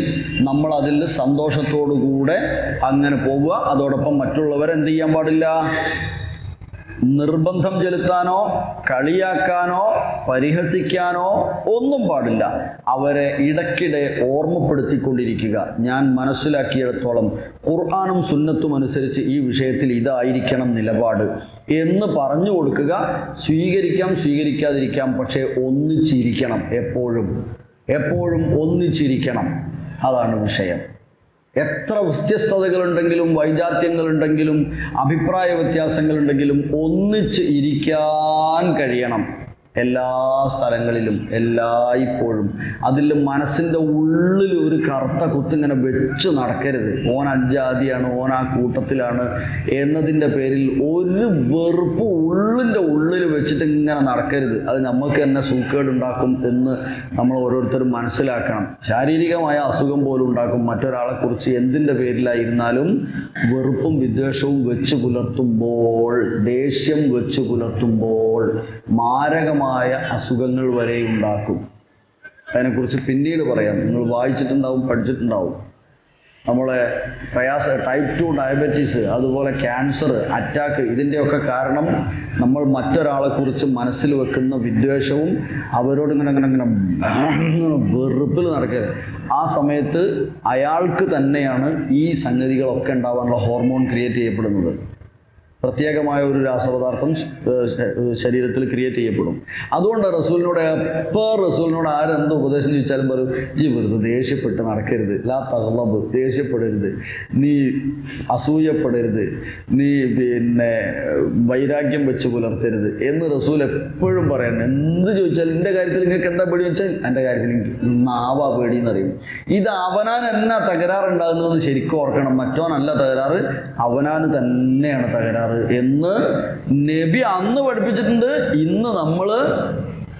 നമ്മൾ അതിൽ സന്തോഷത്തോടു കൂടെ അങ്ങനെ പോവുക. അതോടൊപ്പം മറ്റുള്ളവരെ എന്ത് ചെയ്യാൻ പാടില്ല? നിർബന്ധം ചെലുത്താനോ കളിയാക്കാനോ പരിഹസിക്കാനോ ഒന്നും പാടില്ല. അവരെ ഇടയ്ക്കിടെ ഓർമ്മപ്പെടുത്തിക്കൊണ്ടിരിക്കുക. ഞാൻ മനസ്സിലാക്കിയിടത്തോളം ഖുർആനും സുന്നത്തും അനുസരിച്ച് ഈ വിഷയത്തിൽ ഇതായിരിക്കണം നിലപാട് എന്ന് പറഞ്ഞു കൊടുക്കുക. സ്വീകരിക്കാം, സ്വീകരിക്കാതിരിക്കാം, പക്ഷേ ഒന്നിച്ചിരിക്കണം. എപ്പോഴും ഒന്നിച്ചിരിക്കണം. അതാണ് വിഷയം. എത്ര വ്യത്യസ്തതകളുണ്ടെങ്കിലും വൈജാത്യങ്ങളുണ്ടെങ്കിലും അഭിപ്രായ വ്യത്യാസങ്ങളുണ്ടെങ്കിലും ഒന്നിച്ച് ഇരിക്കാൻ കഴിയണം. എല്ലാ സ്ഥലങ്ങളിലും എല്ലായ്പ്പോഴും. അതിൽ മനസ്സിൻ്റെ ഉള്ളിൽ ഒരു കറുത്ത കുത്തിങ്ങനെ വെച്ച് നടക്കരുത്. ഓൻ അജാതിയാണ്, ഓൻ ആ കൂട്ടത്തിലാണ് എന്നതിൻ്റെ പേരിൽ ഒരു വെറുപ്പ് ഉള്ളിൻ്റെ ഉള്ളിൽ വെച്ചിട്ട് ഇങ്ങനെ നടക്കരുത്. അത് നമുക്ക് തന്നെ സൂക്കേടുണ്ടാക്കും എന്ന് നമ്മൾ ഓരോരുത്തരും മനസ്സിലാക്കണം. ശാരീരികമായ അസുഖം പോലും ഉണ്ടാക്കും. മറ്റൊരാളെക്കുറിച്ച് എന്തിൻ്റെ പേരിലായിരുന്നാലും വെറുപ്പും വിദ്വേഷവും വെച്ച് പുലർത്തുമ്പോൾ, ദേഷ്യം വെച്ച് പുലർത്തുമ്പോൾ മാരകമായ അസുഖങ്ങൾ വരെ ഉണ്ടാക്കും. അതിനെക്കുറിച്ച് പിന്നീട് പറയാം. നിങ്ങൾ വായിച്ചിട്ടുണ്ടാവും, പഠിച്ചിട്ടുണ്ടാവും. നമ്മളെ ടൈപ്പ് 2 ഡയബറ്റീസ്, അതുപോലെ ക്യാൻസർ, അറ്റാക്ക്, ഇതിൻ്റെയൊക്കെ കാരണം നമ്മൾ മറ്റൊരാളെക്കുറിച്ച് മനസ്സിൽ വെക്കുന്ന വിദ്വേഷവും അവരോട് ഇങ്ങനെ വെറുപ്പിൽ നടക്കരുത്. ആ സമയത്ത് അയാൾക്ക് തന്നെയാണ് ഈ സംഗതികളൊക്കെ ഉണ്ടാവാനുള്ള ഹോർമോൺ ക്രിയേറ്റ് ചെയ്യപ്പെടുന്നത്. പ്രത്യേകമായ ഒരു രാസപദാർത്ഥം ശരീരത്തിൽ ക്രിയേറ്റ് ചെയ്യപ്പെടും. അതുകൊണ്ട് റസൂലിനോട് ആരെന്ത് ഉപദേശം ചോദിച്ചാലും പറയും, ഈ വെറുതെ ദേഷ്യപ്പെട്ട് നടക്കരുത്, ലാ തഗ്ളബ്, ദേഷ്യപ്പെടരുത്, നീ അസൂയപ്പെടരുത്, നീ വൈരാഗ്യം വെച്ച് പുലർത്തരുത് എന്ന് റസൂൽ എപ്പോഴും പറയണം. എന്ത് ചോദിച്ചാലും എൻ്റെ കാര്യത്തിൽ നിങ്ങൾക്ക് എന്താ പേടി വെച്ചാൽ എൻ്റെ കാര്യത്തിൽ എനിക്ക് നാവാ പേടി എന്നറിയും. ഇത് അവനാൻ എന്നാ തകരാറുണ്ടാകുന്നതെന്ന് ശരിക്കും ഓർക്കണം. മറ്റോനല്ല തകരാറ്, അവനാന് തന്നെയാണ് തകരാറ് എന്ന് നബി അന്ന് പഠിപ്പിച്ചിട്ടുണ്ട്. ഇന്ന് നമ്മൾ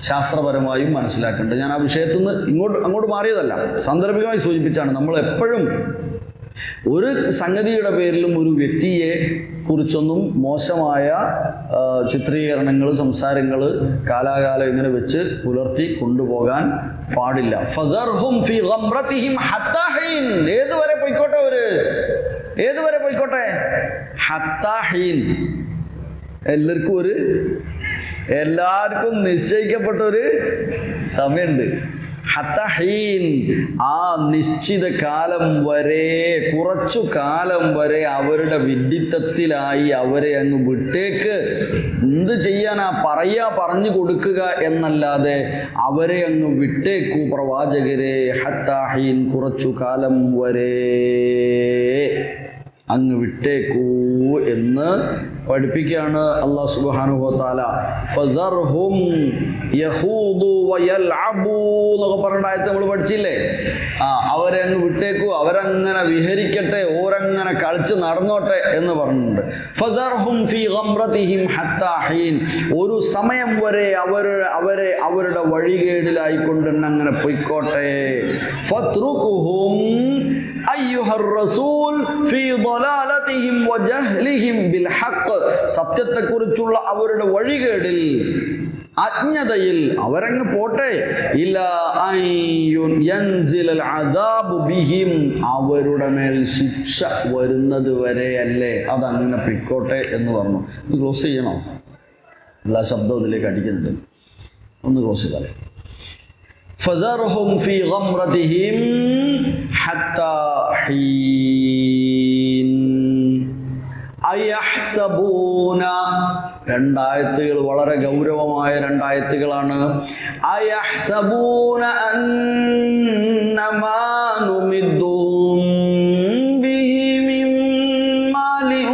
ശാസ്ത്രപരമായും മനസ്സിലാക്കേണ്ടത്. ഞാൻ ആ വിഷയത്തിൽ നിന്ന് അങ്ങോട്ട് മാറിയതല്ല, സാന്ദർഭികമായി സൂചിപ്പിച്ചാണ്. നമ്മൾ എപ്പോഴും ഒരു സംഗതിയുടെ പേരിലും ഒരു വ്യക്തിയെ കുറിച്ചൊന്നും മോശമായ ചിത്രീകരണങ്ങൾ, സംസാരങ്ങൾ കാലാകാലം ഇങ്ങനെ വെച്ച് പുലർത്തി കൊണ്ടുപോകാൻ പാടില്ല. ഫദർഹും ഫീ ഗംറതിഹിം ഹത്താ ഹീൻ. ഏതുവരെ പോയിക്കോട്ടെ? ഹത്താ ഹീൻ. എല്ലാവർക്കും നിശ്ചയിക്കപ്പെട്ട ഒരു സമയമുണ്ട്. ഹത്താ ഹീൻ. ആ നിശ്ചിത കാലം വരെ, കുറച്ചു കാലം വരെ അവരുടെ വിഡ്ഢിത്തത്തിലായി അവരെ അങ്ങ് വിട്ടേക്ക്. എന്ത് ചെയ്യാനാ? പറഞ്ഞു കൊടുക്കുക എന്നല്ലാതെ അവരെ അങ്ങ് വിട്ടേക്കൂ പ്രവാചകരെ. ഹത്താ ഹീൻ, കുറച്ചു കാലം വരെ അങ്ങ് വിട്ടേക്കൂ എന്ന് പഠിപ്പിക്കുകയാണ് അല്ലാഹു സുബ്ഹാനഹു വ തആല. ഫദർഹും യഖൂദു വയൽഅബു എന്നൊക്കെ പറഞ്ഞ ആയത്ത് നമ്മൾ പഠിച്ചില്ലേ? അവരെ അങ്ങ് വിട്ടേക്കൂ, അവരങ്ങനെ വിഹരിക്കട്ടെ, ഓരങ്ങനെ കളിച്ച് നടന്നോട്ടെ എന്ന് പറഞ്ഞിട്ടുണ്ട്. ഫദർഹും ഫീ ഗംറതിഹിം ഹത്താ ഹീൻ. ഒരു സമയം വരെ അവരുടെ വഴികേടിലായിക്കൊണ്ട് അങ്ങനെ പൊയ്ക്കോട്ടെ. ഫത്രുകുഹും അയ്യുഹർ റസൂൽ ഫീ ളലാലതിഹിം വജഹ്ലിഹിം ബിൽ ഹഖ്. സത്യത്തെക്കുറിച്ചുള്ള അവരുടെ വഴികേടിൽ, അജ്ഞതയിൽ അവരങ്ങ് പോട്ടെ. ഇലാ അൻ യൻസിലൽ അദാബു ബിഹിം. അവരുടെ മേൽ ശിക്ഷ വരുന്നത് വരെയല്ലേ, അതങ്ങനെ പൊയ്ക്കോട്ടെ എന്ന് പറഞ്ഞു. ഇത് ക്ലോസ് ചെയ്യണോ? എല്ലാ ശബ്ദവും ഇതിലേക്ക് അടിക്കുന്നുണ്ട്. ഒന്ന് ക്ലോസ് ചെയ്താലേ. ഫദർഹും ഫീ ഗംറതിഹിം ഹത്താ ഹീൻ. അയഹ്സബൂന. രണ്ടായത്തുകൾ വളരെ ഗൗരവമായ രണ്ടായത്തുകളാണ്. അയഹ്സബൂന അന്നമാ നുമിദ്ദുഹും ബിഹി മിൻ മാലിൻ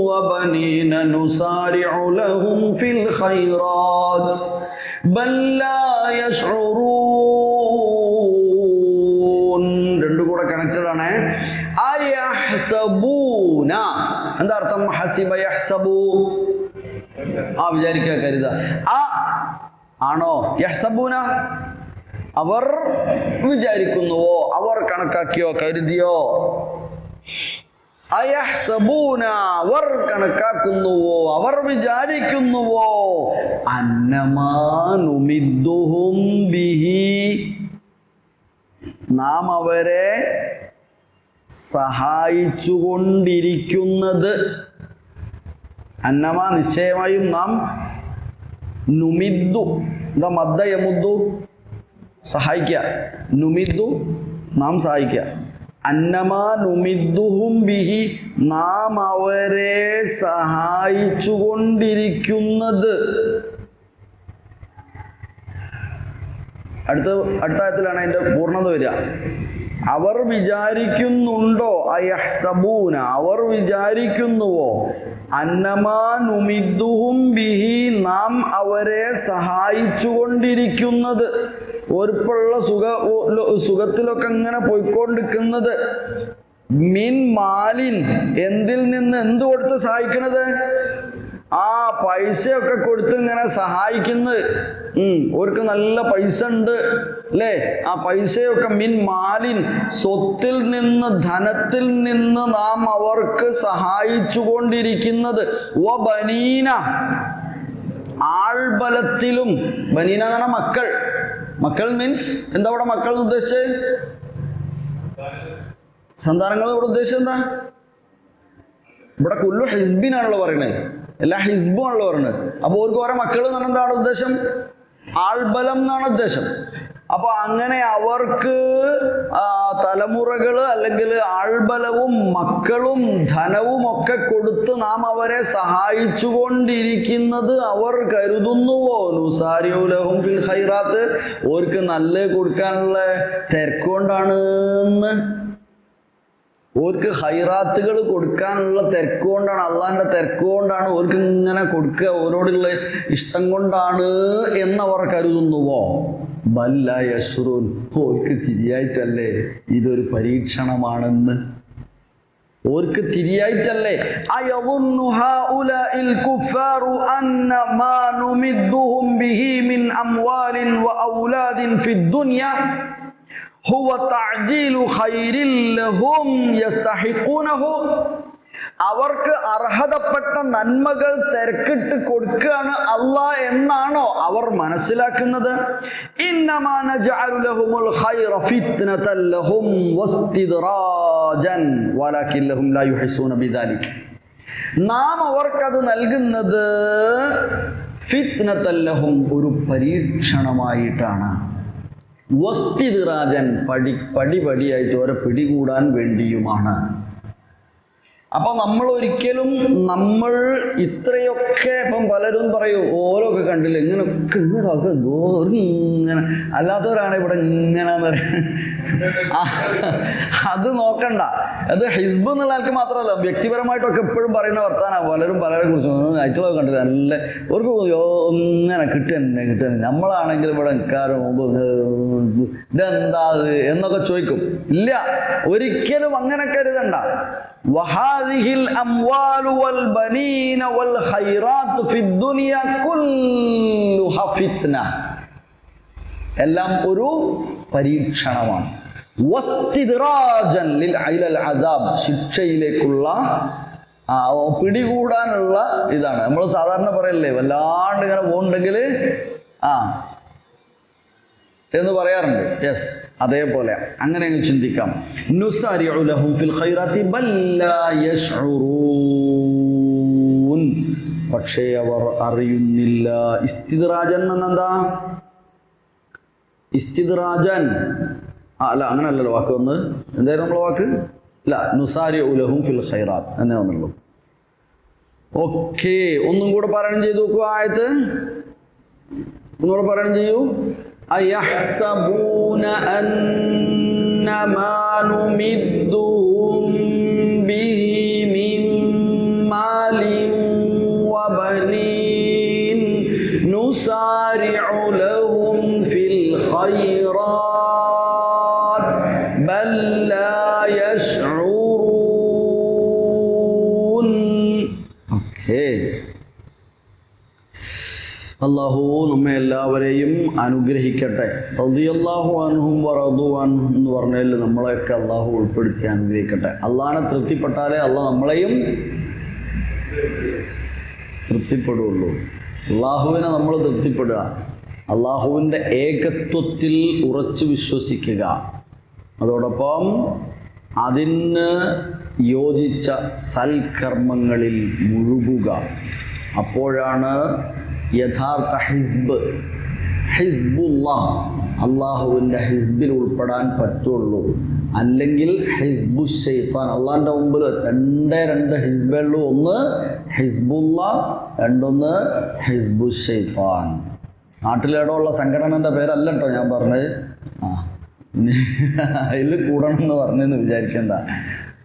വബനീന നുസാരിഉ ലഹും ഫിൽ ഖൈറാത്ത് ബൽ ലാ യശ്ഉറൂൻ. രണ്ടും കൂടെ കണക്റ്റഡ് ആണ്. അയഹ്സബൂന എന്താ അർത്ഥം? ഹസിബ യഹ്സബു, വിചാരിക്കുക, കരുത. ആണോ? യഹ്സബൂന അവർ വിചാരിക്കുന്നുവോ, അവർ കണക്കാക്കിയോ, കരുതിയോ? അയഹ്സബൂന അവർ കണക്കാക്കുന്നുവോ, അവർ വിചാരിക്കുന്നുവോ? അന്നമാ നുമിദ്ദുഹും ബിഹി നാം അവരെ സഹായിച്ചുകൊണ്ടിരിക്കുന്നത്, അന്നമാ നിശ്ചയമായും നാം, നുമിദ്ദു എന്താ മദ്ദ യമുദ്ദു സഹായിക്കുക, നുമിദ്ദു നാം സഹായിക്കുക, അന്നമാ നുമിദ്ദുഹും ബിഹി നാം അവരെ സഹായിച്ചുകൊണ്ടിരിക്കുന്നത്. അടുത്ത ആയത്തിലാണ് അതിൻ്റെ പൂർണ്ണത വരിക. അവർ വിചാരിക്കുന്നുണ്ടോ, അയഹ്സബൂന അവർ വിചാരിക്കുന്നുവോ, അന്നമാ നുമിദ്ദുഹും ബിഹി നാം അവരെ സഹായിച്ചുകൊണ്ടിരിക്കുന്നത്, ഓർപ്പുള്ള സുഖത്തിലൊക്കെ ഇങ്ങനെ പോയിക്കൊണ്ടിരിക്കുന്നത്, മിൻ മാലിൻ എന്തിൽ നിന്ന്, എന്ത് കൊടുത്ത് സഹായിക്കണത്? ആ പൈസയൊക്കെ കൊടുത്ത് ഇങ്ങനെ സഹായിക്കുന്നത്. ഓർക്ക് നല്ല പൈസ ഉണ്ട് അല്ലേ? ആ പൈസയൊക്കെ മിൻ മാലിൻ സ്വത്തിൽ നിന്ന്, ധനത്തിൽ നിന്ന് നാം അവർക്ക് സഹായിച്ചു കൊണ്ടിരിക്കുന്നത്. വ ബനീന ആൾബലത്തിലും, ബനീന എന്ന് പറഞ്ഞാൽ മക്കൾ. മക്കൾ മീൻസ് എന്താ ഇവിടെ മക്കൾ ഉദ്ദേശിച്ചത്? സന്താനങ്ങൾ ഇവിടെ ഉദ്ദേശിച്ചത് എന്താ? ഇവിടെ കുല്ലു ഹിസ്ബിനാണല്ലോ പറയണത്, എല്ലാ ഹിസ്ബും ആണല്ലോ പറയുന്നത്. അപ്പോൾ ഓർക്ക് ഓരോ മക്കൾ എന്ന് പറഞ്ഞാൽ എന്താണ് ഉദ്ദേശം? ആൾബലം എന്നാണ് ഉദ്ദേശം. അപ്പൊ അങ്ങനെ അവർക്ക് തലമുറകൾ അല്ലെങ്കിൽ ആൾബലവും മക്കളും ധനവും ഒക്കെ കൊടുത്ത് നാം അവരെ സഹായിച്ചു കൊണ്ടിരിക്കുന്നത് അവർ കരുതുന്നുവോ? നുസാരിഉ ലഹും ഫിൽ ഖൈറാത്ത് ഓർക്ക് നല്ല കൊടുക്കാനുള്ള തിരക്കുകൊണ്ടാണ് എന്ന്, ഓർക്ക് ഹൈറാത്തുകൾ കൊടുക്കാനുള്ള തിരക്കുകൊണ്ടാണ്, അള്ളാഹിൻ്റെ തിരക്കുകൊണ്ടാണ് ഓർക്ക് ഇങ്ങനെ കൊടുക്കുക, ഓരോടുള്ള ഇഷ്ടം കൊണ്ടാണ് എന്നവർ കരുതുന്നുവോ? ബല്ല യശ്റുൻ ഓർക്ക് തിരിയായിട്ടല്ലേ ഇതൊരു പരീക്ഷണമാണെന്ന്, ഓർക്ക് തിരിയായിട്ടല്ലേ. അയظുന്നു ഹൗലഇൽ കുഫാറു അന്ന മാ നുമിദ്ദുഹും ബിഹി മിൻ അംവാലിൻ വ ഔലാദിൻ ഫിദ് ദുനിയ ഹുവ തഅജീലു ഖൈരിൻ ലഹും യസ്തഹിഖൂനഹു അവർക്ക് അർഹതപ്പെട്ട നന്മകൾ തിരക്കിട്ട് കൊടുക്കുകയാണ് അല്ലാഹ് എന്നാണോ അവർ മനസ്സിലാക്കുന്നത്? ഇന്നമാ നജഅലു ലഹുമുൽ ഖൈറ ഫിത്നതൻ ലഹും വസ്തിദ്റാജൻ വലാകിൻ ലഹും ലാ യുഹിസൂന ബിദാലിക നാം അവർക്കത് നൽകുന്നത് ഫിത്നതൻ ലഹും ഒരു പരീക്ഷണമായിട്ടാണ്, വസ്തിദ്റാജൻ പടിപടിയായിട്ട് അവരെ പിടികൂടാൻ വേണ്ടിയുമാണ്. അപ്പൊ നമ്മൾ ഒരിക്കലും ഇത്രയൊക്കെ ഇപ്പം പലരും പറയും ഓരോക്കെ കണ്ടില്ല ഇങ്ങനെയൊക്കെ ഇങ്ങനെ അല്ലാത്തവരാണ് ഇവിടെ ഇങ്ങനെന്ന് പറയുന്നത്. അത് നോക്കണ്ട, അത് ഹിസ്ബ് എന്നുള്ള ആൾക്ക് മാത്രമല്ല, വ്യക്തിപരമായിട്ടൊക്കെ എപ്പോഴും പറയുന്ന വർത്താനാണ്. പലരും പലരെ കുറിച്ച് ആയിട്ടുള്ളതൊക്കെ കണ്ടില്ല, നല്ല അവർക്ക് ഇങ്ങനെ കിട്ടുക നമ്മളാണെങ്കിൽ ഇവിടെ നിൽക്കാറ് ഇതെന്താ എന്നൊക്കെ ചോദിക്കും. ഇല്ല, ഒരിക്കലും അങ്ങനെ കരുതണ്ട. വഹാദിഹിൽ അംവാലു വൽ ബനീന വൽ ഖൈറാത്ത് ഫിദ് ദുനിയ കുല്ലുഹ ഫിത്ന എല്ലാം ഒരു പരീക്ഷണമാണ്. വസ്തിദ്റാജൻ ലിൽ അദാബ് ശിക്ഷയിലേക്കുള്ള പിടികൂടാനുള്ള ഇതാണ്. നമ്മൾ സാധാരണ പറയല്ലേ, വല്ലാണ്ട് ഇങ്ങനെ പോകുന്നുണ്ടെങ്കിൽ എന്ന് പറയാറുണ്ട്. യെസ്, അതേപോലെ അങ്ങനെ അങ്ങ് ചിന്തിക്കാം. നുസാരിഉ ലഹും ഫിൽ ഖൈറാത്തി ബൽ ലാ യശ്ഉറൂൻ പക്ഷേ അവർ അറിയുന്നില്ല. ഇസ്തിദ്റാജൻ എന്നെന്താ? ഇസ്തിദ്റാജൻ അല്ല, അങ്ങനല്ലല്ലോ വാക്ക് വന്ന്. എന്തായിരുന്നു നമ്മളെ വാക്ക്? ഇല്ല, നുസാരിഉ ലഹും ഫിൽ ഖൈറാത്ത് എന്നേ വന്നുള്ളൂ. ഓക്കെ, ഒന്നും കൂടെ പാരായണം ചെയ്തു നോക്കുക. ആയത്ത് ഒന്നുകൂടെ പാരായണം ചെയ്യൂ. അയഹ്സബൂന അന്നമാ നുമിദ്ദുഹും ബിഹി മിൻ മാലിൻ വബനീൻ നുസാരിഉ ലഹും ഫിൽ ഖൈറാത്ത് ബൽ ലാ യശ്ഉറൂൻ. ഓക്കേ, അള്ളാഹു നമ്മെ എല്ലാവരെയും അനുഗ്രഹിക്കട്ടെ. റളിയല്ലാഹു അൻഹും വറദു അൻഹു എന്ന് പറഞ്ഞതിൽ നമ്മളെയൊക്കെ അള്ളാഹു ഉൾപ്പെടുത്തി അനുഗ്രഹിക്കട്ടെ. അള്ളാഹിനെ തൃപ്തിപ്പെട്ടാലേ അള്ളാഹ് നമ്മളെയും തൃപ്തിപ്പെടുകയുള്ളൂ. അള്ളാഹുവിനെ നമ്മൾ തൃപ്തിപ്പെടുക, അള്ളാഹുവിൻ്റെ ഏകത്വത്തിൽ ഉറച്ചു വിശ്വസിക്കുക, അതോടൊപ്പം അതിന് യോജിച്ച സൽക്കർമ്മങ്ങളിൽ മുഴുകുക. അപ്പോഴാണ് യഥാർത്ഥ ഹിസ്ബുല്ലാഹ് അള്ളാഹുവിൻ്റെ ഹിസ്ബിൽ ഉൾപ്പെടാൻ പറ്റുള്ളൂ. അല്ലെങ്കിൽ ഹിസ്ബു ശൈത്താൻ, അള്ളാഹിൻ്റെ മുമ്പിൽ രണ്ട് ഹിസ്ബേ ഉള്ളൂ. ഒന്ന് ഹിസ്ബുല്ലാഹ്, രണ്ടൊന്ന് ഹിസ്ബു ശൈത്താൻ. നാട്ടിലേടമുള്ള സംഘടനൻ്റെ പേരല്ല കേട്ടോ ഞാൻ പറഞ്ഞത്. അതിൽ കൂടണം എന്ന് പറഞ്ഞെന്ന് വിചാരിക്കണ്ട,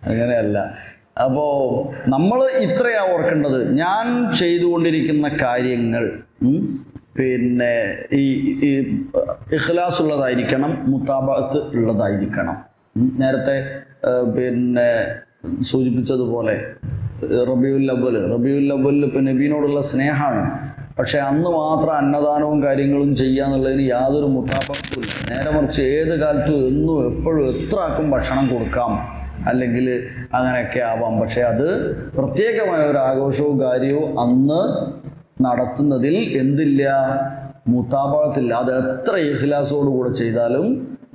അങ്ങനെയല്ല. അപ്പോൾ നമ്മൾ ഇത്രയാ ഓർക്കേണ്ടത്, ഞാൻ ചെയ്തുകൊണ്ടിരിക്കുന്ന കാര്യങ്ങൾ പിന്നെ ഈ ഇഖ്ലാസ് ഉള്ളതായിരിക്കണം, മുതാബഅത്ത് ഉള്ളതായിരിക്കണം. നേരത്തെ പിന്നെ സൂചിപ്പിച്ചതുപോലെ റബീഉൽ അവ്വൽ ഇപ്പോൾ നബീനോടുള്ള സ്നേഹമാണ്. പക്ഷേ അന്ന് മാത്രം അന്നദാനവും കാര്യങ്ങളും ചെയ്യാന്നുള്ളതിന് യാതൊരു മുതാബഅത്തുമില്ല. നേരെ മറിച്ച് ഏത് കാലത്തും എന്നും എപ്പോഴും എത്ര ആക്കും ഭക്ഷണം കൊടുക്കാം, അല്ലെങ്കിൽ അങ്ങനെയൊക്കെ ആവാം. പക്ഷേ അത് പ്രത്യേകമായ ഒരു ആഘോഷവും കാര്യവും അന്ന് നടത്തുന്നതിൽ എന്തില്ല, മുതാബഅത്തില്ല. അത് എത്ര ഇഖ്ലാസോടുകൂടെ ചെയ്താലും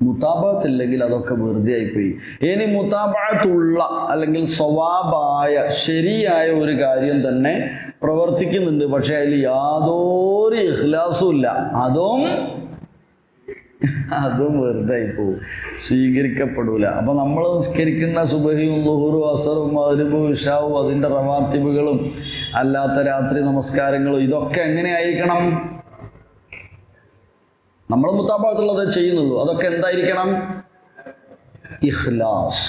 മുതാബഅത്തില്ലെങ്കിൽ അതൊക്കെ വെറുതെ ആയിപ്പോയി. ഇനി മുതാബഅത്തുള്ള അല്ലെങ്കിൽ സ്വവാബായ ശരിയായ ഒരു കാര്യം തന്നെ പ്രവർത്തിക്കുന്നുണ്ട്, പക്ഷേ അതിൽ യാതൊരു ഇഖ്ലാസും ഇല്ല, അതും വെറുതെ ആയിപ്പോവും, സ്വീകരിക്കപ്പെടൂല. അപ്പം നമ്മൾ നിസ്കരിക്കുന്ന സുബഹിയും ളുഹുറും അസറും മഗ്രിബും ഇശാവും അതിൻ്റെ റവാത്തിബുകളും അല്ലാത്ത രാത്രി നമസ്കാരങ്ങളും ഇതൊക്കെ എങ്ങനെയായിരിക്കണം? നമ്മൾ മുതാബഅത്തുള്ളതേ ചെയ്യുന്നുള്ളൂ. അതൊക്കെ എന്തായിരിക്കണം? ഇഖ്ലാസ്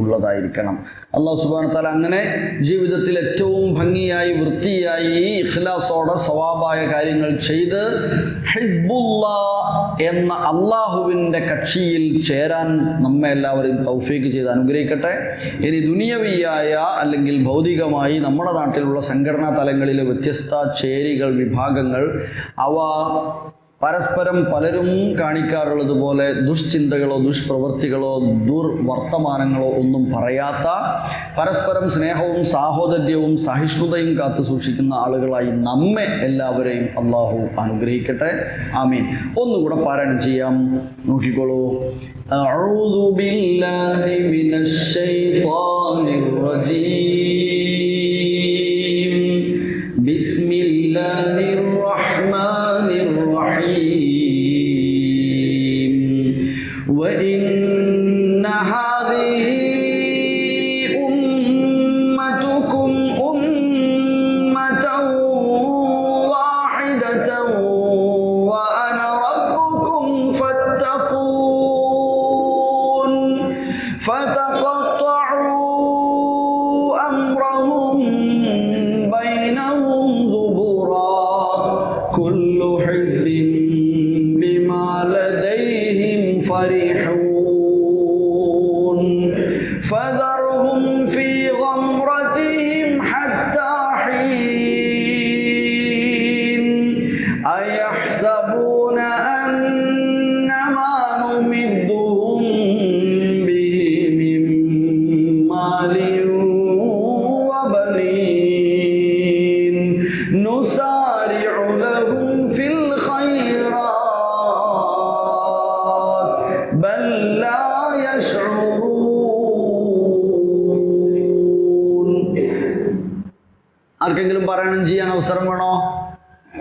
ഉള്ളതായിരിക്കണം. അല്ലാഹു സുബ്ഹാനഹു വ തആല അങ്ങനെ ജീവിതത്തിൽ ഏറ്റവും ഭംഗിയായി വൃത്തിയായി ഇഖ്ലാസോടെ സവാബായ കാര്യങ്ങൾ ചെയ്ത് ഹിസ്ബുല്ലാഹ് എന്ന അള്ളാഹുവിൻ്റെ കക്ഷിയിൽ ചേരാൻ നമ്മെ എല്ലാവരെയും തൗഫീഖ് ചെയ്ത് അനുഗ്രഹിക്കട്ടെ. ഇനി ദുനിയവിയായ അല്ലെങ്കിൽ ഭൗതികമായി നമ്മുടെ നാട്ടിലുള്ള സംഘടനാ തലങ്ങളിലെ വ്യത്യസ്ത ചേരികൾ, വിഭാഗങ്ങൾ, അവ പരസ്പരം പലരും കാണിക്കാറുള്ളത് പോലെ ദുഷ്ചിന്തകളോ ദുഷ്പ്രവൃത്തികളോ ദുർവർത്തമാനങ്ങളോ ഒന്നും പറയാത്ത, പരസ്പരം സ്നേഹവും സാഹോദര്യവും സഹിഷ്ണുതയും കാത്തു സൂക്ഷിക്കുന്ന ആളുകളായി നമ്മെ എല്ലാവരെയും അള്ളാഹു അനുഗ്രഹിക്കട്ടെ. ആമീൻ. ഒന്നുകൂടെ പാരായണം ചെയ്യാം, നോക്കിക്കോളൂ. അഊദു ബില്ലാഹി മിനശ് ശൈത്വാനിർ റജീം. ബിസ്മില്ലാഹിർ റഹ്മാനിർ റഹീം. വഇന്ന ഹാദിഹി ഉമ്മതുകും ഉമ്മതൻ വാഹിദതൻ വഅന റബ്ബുകും ഫത്തഖൂൻ. ഫതഖത്തഉ അംറഹും ബൈനഹും സുബുറാ കുല്ലു ഹിസ്ബിൻ ബിമാ ലദൈഹിം ഫരിഹൂൻ. ഫദർഹും ഫീ ഗംറതിഹിം ഹത്താ ഹീൻ. അയഹ്സബൂന അന്നമാ നുമിദ്ദുഹും ബിഹി മിൻ മാലിൻ വബനീൻ. നുസാരിഉ ലഹും ഫിൽ ഖൈറാത്ത് ബൽ ലാ യശ്ഉറൂൻ. ആർക്കെങ്കിലും പാരായണം ചെയ്യാൻ അവസരം വേണോ?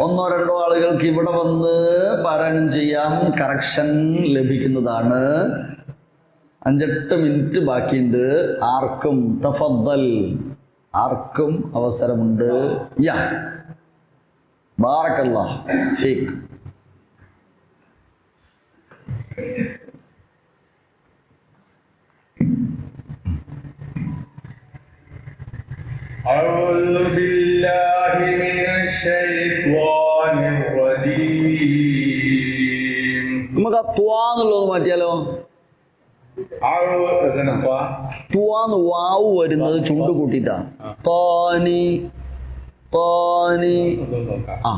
ഒന്നോ രണ്ടോ ആളുകൾക്ക് ഇവിടെ വന്ന് പാരായണം ചെയ്യാം, കറക്ഷൻ ലഭിക്കുന്നതാണ്. 5-8 മിനിറ്റ് ബാക്കിയുണ്ട്. ആർക്കും തഫദ്ദൽ, ആർക്കും അവസരമുണ്ട്. യാ ബാറക്കല്ലാഹ് ഫീക്. أعوذ بالله من الشيطان الرجيم. നമുക്ക് ആ ത്വാ എന്നുള്ളത് മാറ്റിയാലോ? ത്വാന്ന് വാവ് വരുന്നത് ചുണ്ട് കൂട്ടിട്ടാ. താനി താനി. ആ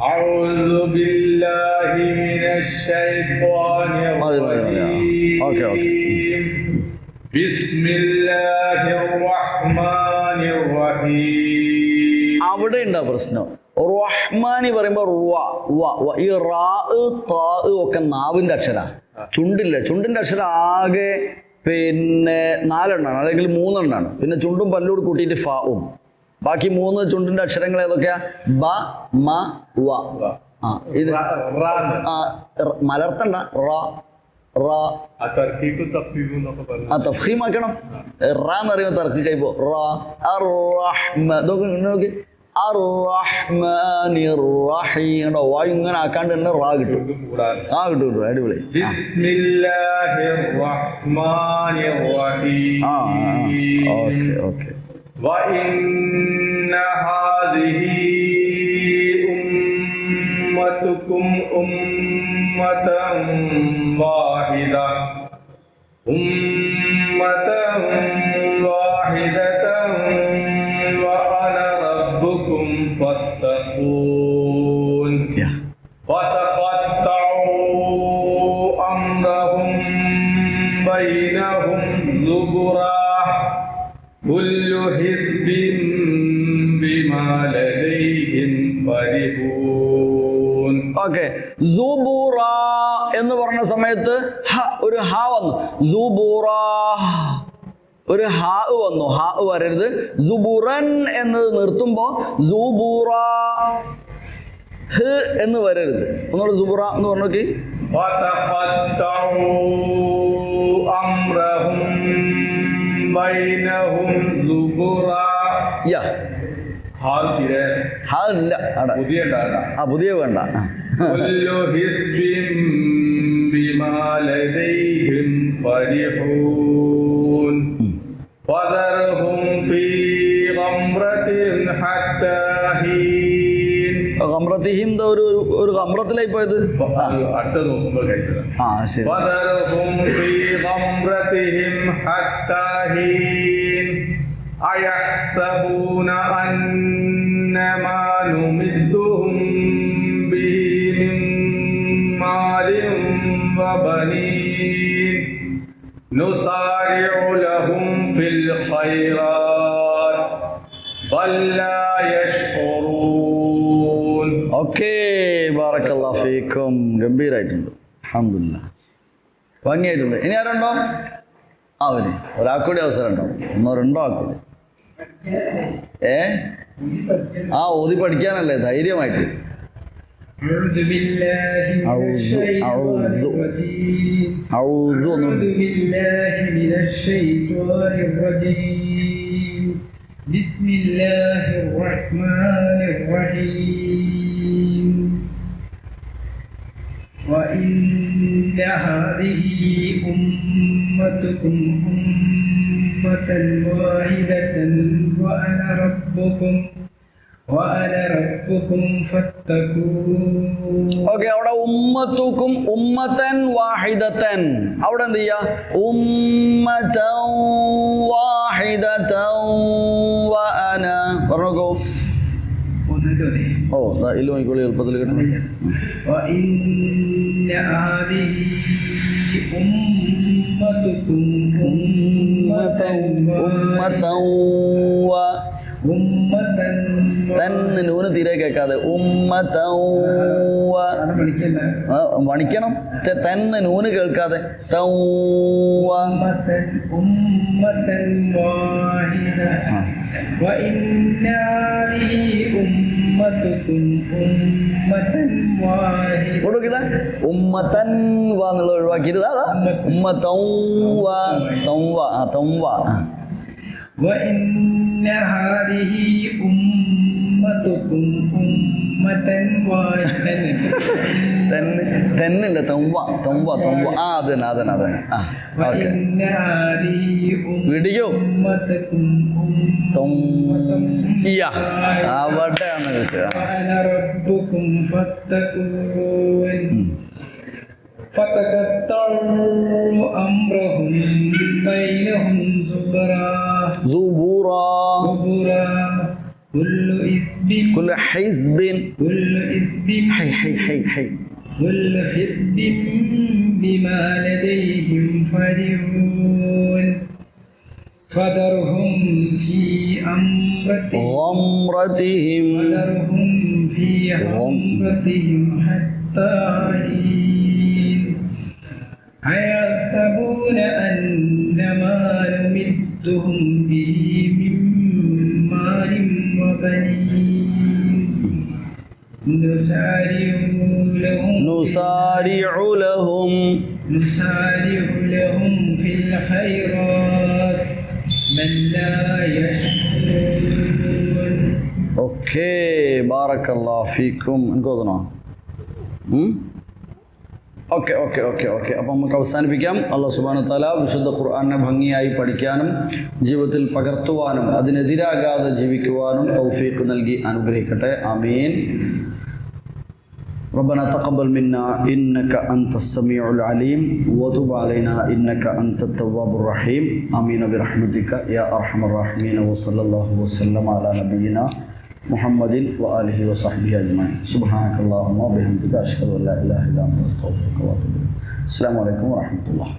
أعوذ بالله من الشيطان الرجيم بسم الله الرحمن الرحيم. അവിടെ ഉണ്ടാ പ്രശ്നം. റഹ്മാനി പറയുമ്പോൾ ഈ റാ താ ഒക്കെ നാവിൻ്റെ അക്ഷര, ചുണ്ടില്ല. ചുണ്ടിൻ്റെ അക്ഷരം ആകെ പിന്നെ 4 എണ്ണമാണ് അല്ലെങ്കിൽ 3 എണ്ണമാണ്. പിന്നെ ചുണ്ടും പല്ലൂട് കൂട്ടിയിട്ട് ഫാവും. ബാക്കി 3 ചുണ്ടിൻ്റെ അക്ഷരങ്ങൾ ഏതൊക്കെയാ? ബ മ വ. ആ ഇത് മലർത്തണ്ട. തഫ്ഹീമാക്കണം. റ എന്ന് പറയുമ്പോൾ തർക്കിക്കായി പോ. നോക്കി ഇങ്ങനെ ആക്കാണ്ട് തന്നെ റാ കിട്ടും. കിട്ടും. അടിപൊളി. ഓക്കെ. وَإِنَّ هَذِهِ أُمَّتُكُمْ أُمَّةً واحدة وَأَنَا رَبُّكُمْ فَاتَّقُونِ. فَتَقَطَّعُوا أَمْرَهُم بَيْنَهُمْ زُبُرًا كُلُّ حِزْبٍ بِمَا لَدَيْهِمْ فَرِحُونَ. ഓക്കെ. സുബൂറ എന്ന് പറഞ്ഞ സമയത്ത് ഒരു ഹ വന്നു. സുബൂറ ഒരു ഹാ വന്നു. ഹാ വരരുത്. സുബുറൻ എന്നത് നിർത്തുമ്പോൾ സുബൂറ ഹ് എന്ന് വരരുത്. ഒന്നുകൂടെ സുബുറ എന്ന് പറഞ്ഞു നോക്കി. പുതിയ വേണ്ട. ഖംറത്തിഹിം ഒരു ഖംറത്തിലായി പോയത്. അടുത്തത് നോക്കുമ്പോൾ ശരി. أيحسبون أنما نمدهم به من مال وبنين نسارع لهم في الخيرات بل لا يشعرون. ഓക്കെ. ബാറക്കല്ലാഹു ഫീക്കും. ഗംഭീരായിട്ടുണ്ട്. അൽഹംദുലില്ലാഹ്. ഭംഗിയായിട്ടുണ്ട്. ഇനി ആരുണ്ടോ? ഒരാൾക്കൂടി അവസരം ഉണ്ടാവും. 1-2 ആൾക്കൂടി. ഓതി പഠിക്കാനല്ലേ ധൈര്യമായിട്ട്. وَإِنَّ هَذِهِ أُمَّتُكُمْ أُمَّةً وَاحِدَةً وَأَنَا رَبُّكُمْ فَاتَّقُونِ. ഓക്കെ. അവിടെ ഉമ്മത്തുക്കും ഉമ്മത്തൻ വാഹിദത്തൻ. അവിടെ എന്ത് ചെയ്യാ? ഉമ്മതൻ വാഹിദതൻ വഅന. പറഞ്ഞോക്കൂ. ഇല്ല നോക്കിക്കോളി, എളുപ്പത്തിൽ കിട്ടണം. وَإِنَّ هَذِهِ أُمَّتُكُمْ أُمَّةً തന്നെ നൂന് തീരെ കേൾക്കാതെ വണിക്കണം. തന്നെ നൂന് കേൾക്കാതെ ഉമ്മത്തൻ വാ എന്നുള്ള ഒഴിവാക്കിയത്. അതാ وَإِنَّ هَذِهِ أُمَّتُكُمْ أُمَّةً وَاحِدَةً. തെന്നില്ല. അതന്നെ. وَإِنَّ هَذِهِ أُمَّتُكُمْ അവിടെയാണ് വിഷയം. وَأَنَا رَبُّكُمْ فَاتَّقُونِ. فَتَقَطَّعُوا أَمْرَهُم بَيْنَهُمْ زُبُرًا كل حزب كل حزب كل حزب حي حي حي حي كل حزب بما لديهم فرحون فذرهم في أمرتهم غمرتهم فذرهم في غمرتهم حتى حين أيحسبون أن ما نمدهم به من مال وبنين نسارع لهم في الخيرات من لا يشكرون. ഓക്കെ ബാറക്കല്ലാഹു ഫീക്കും. എനിക്ക് തോന്നണോ? ഓക്കെ ഓക്കെ ഓക്കെ ഓക്കെ അപ്പം നമുക്ക് അവസാനിപ്പിക്കാം. അല്ലാഹു സുബ്ഹാനഹു വ തആല വിശുദ്ധ ഖുർആനെ ഭംഗിയായി പഠിക്കാനും ജീവിതത്തിൽ പകർത്തുവാനും അതിനെതിരാകാതെ ജീവിക്കുവാനും തൗഫീഖ് നൽകി അനുഗ്രഹിക്കട്ടെ. ആമീൻ. ربنا تقبل منا إنك أنت السميع العليم وتب علينا إنك أنت التواب الرحيم آمين برحمتك يا أرحم الراحمين وصلى الله وسلم على نبينا محمد وآله وصحبه أجمعين سبحانك اللهم وبحمدك أشهد أن لا إله إلا أنت أستغفرك وأتوب إليك. السلام عليكم ورحمة الله.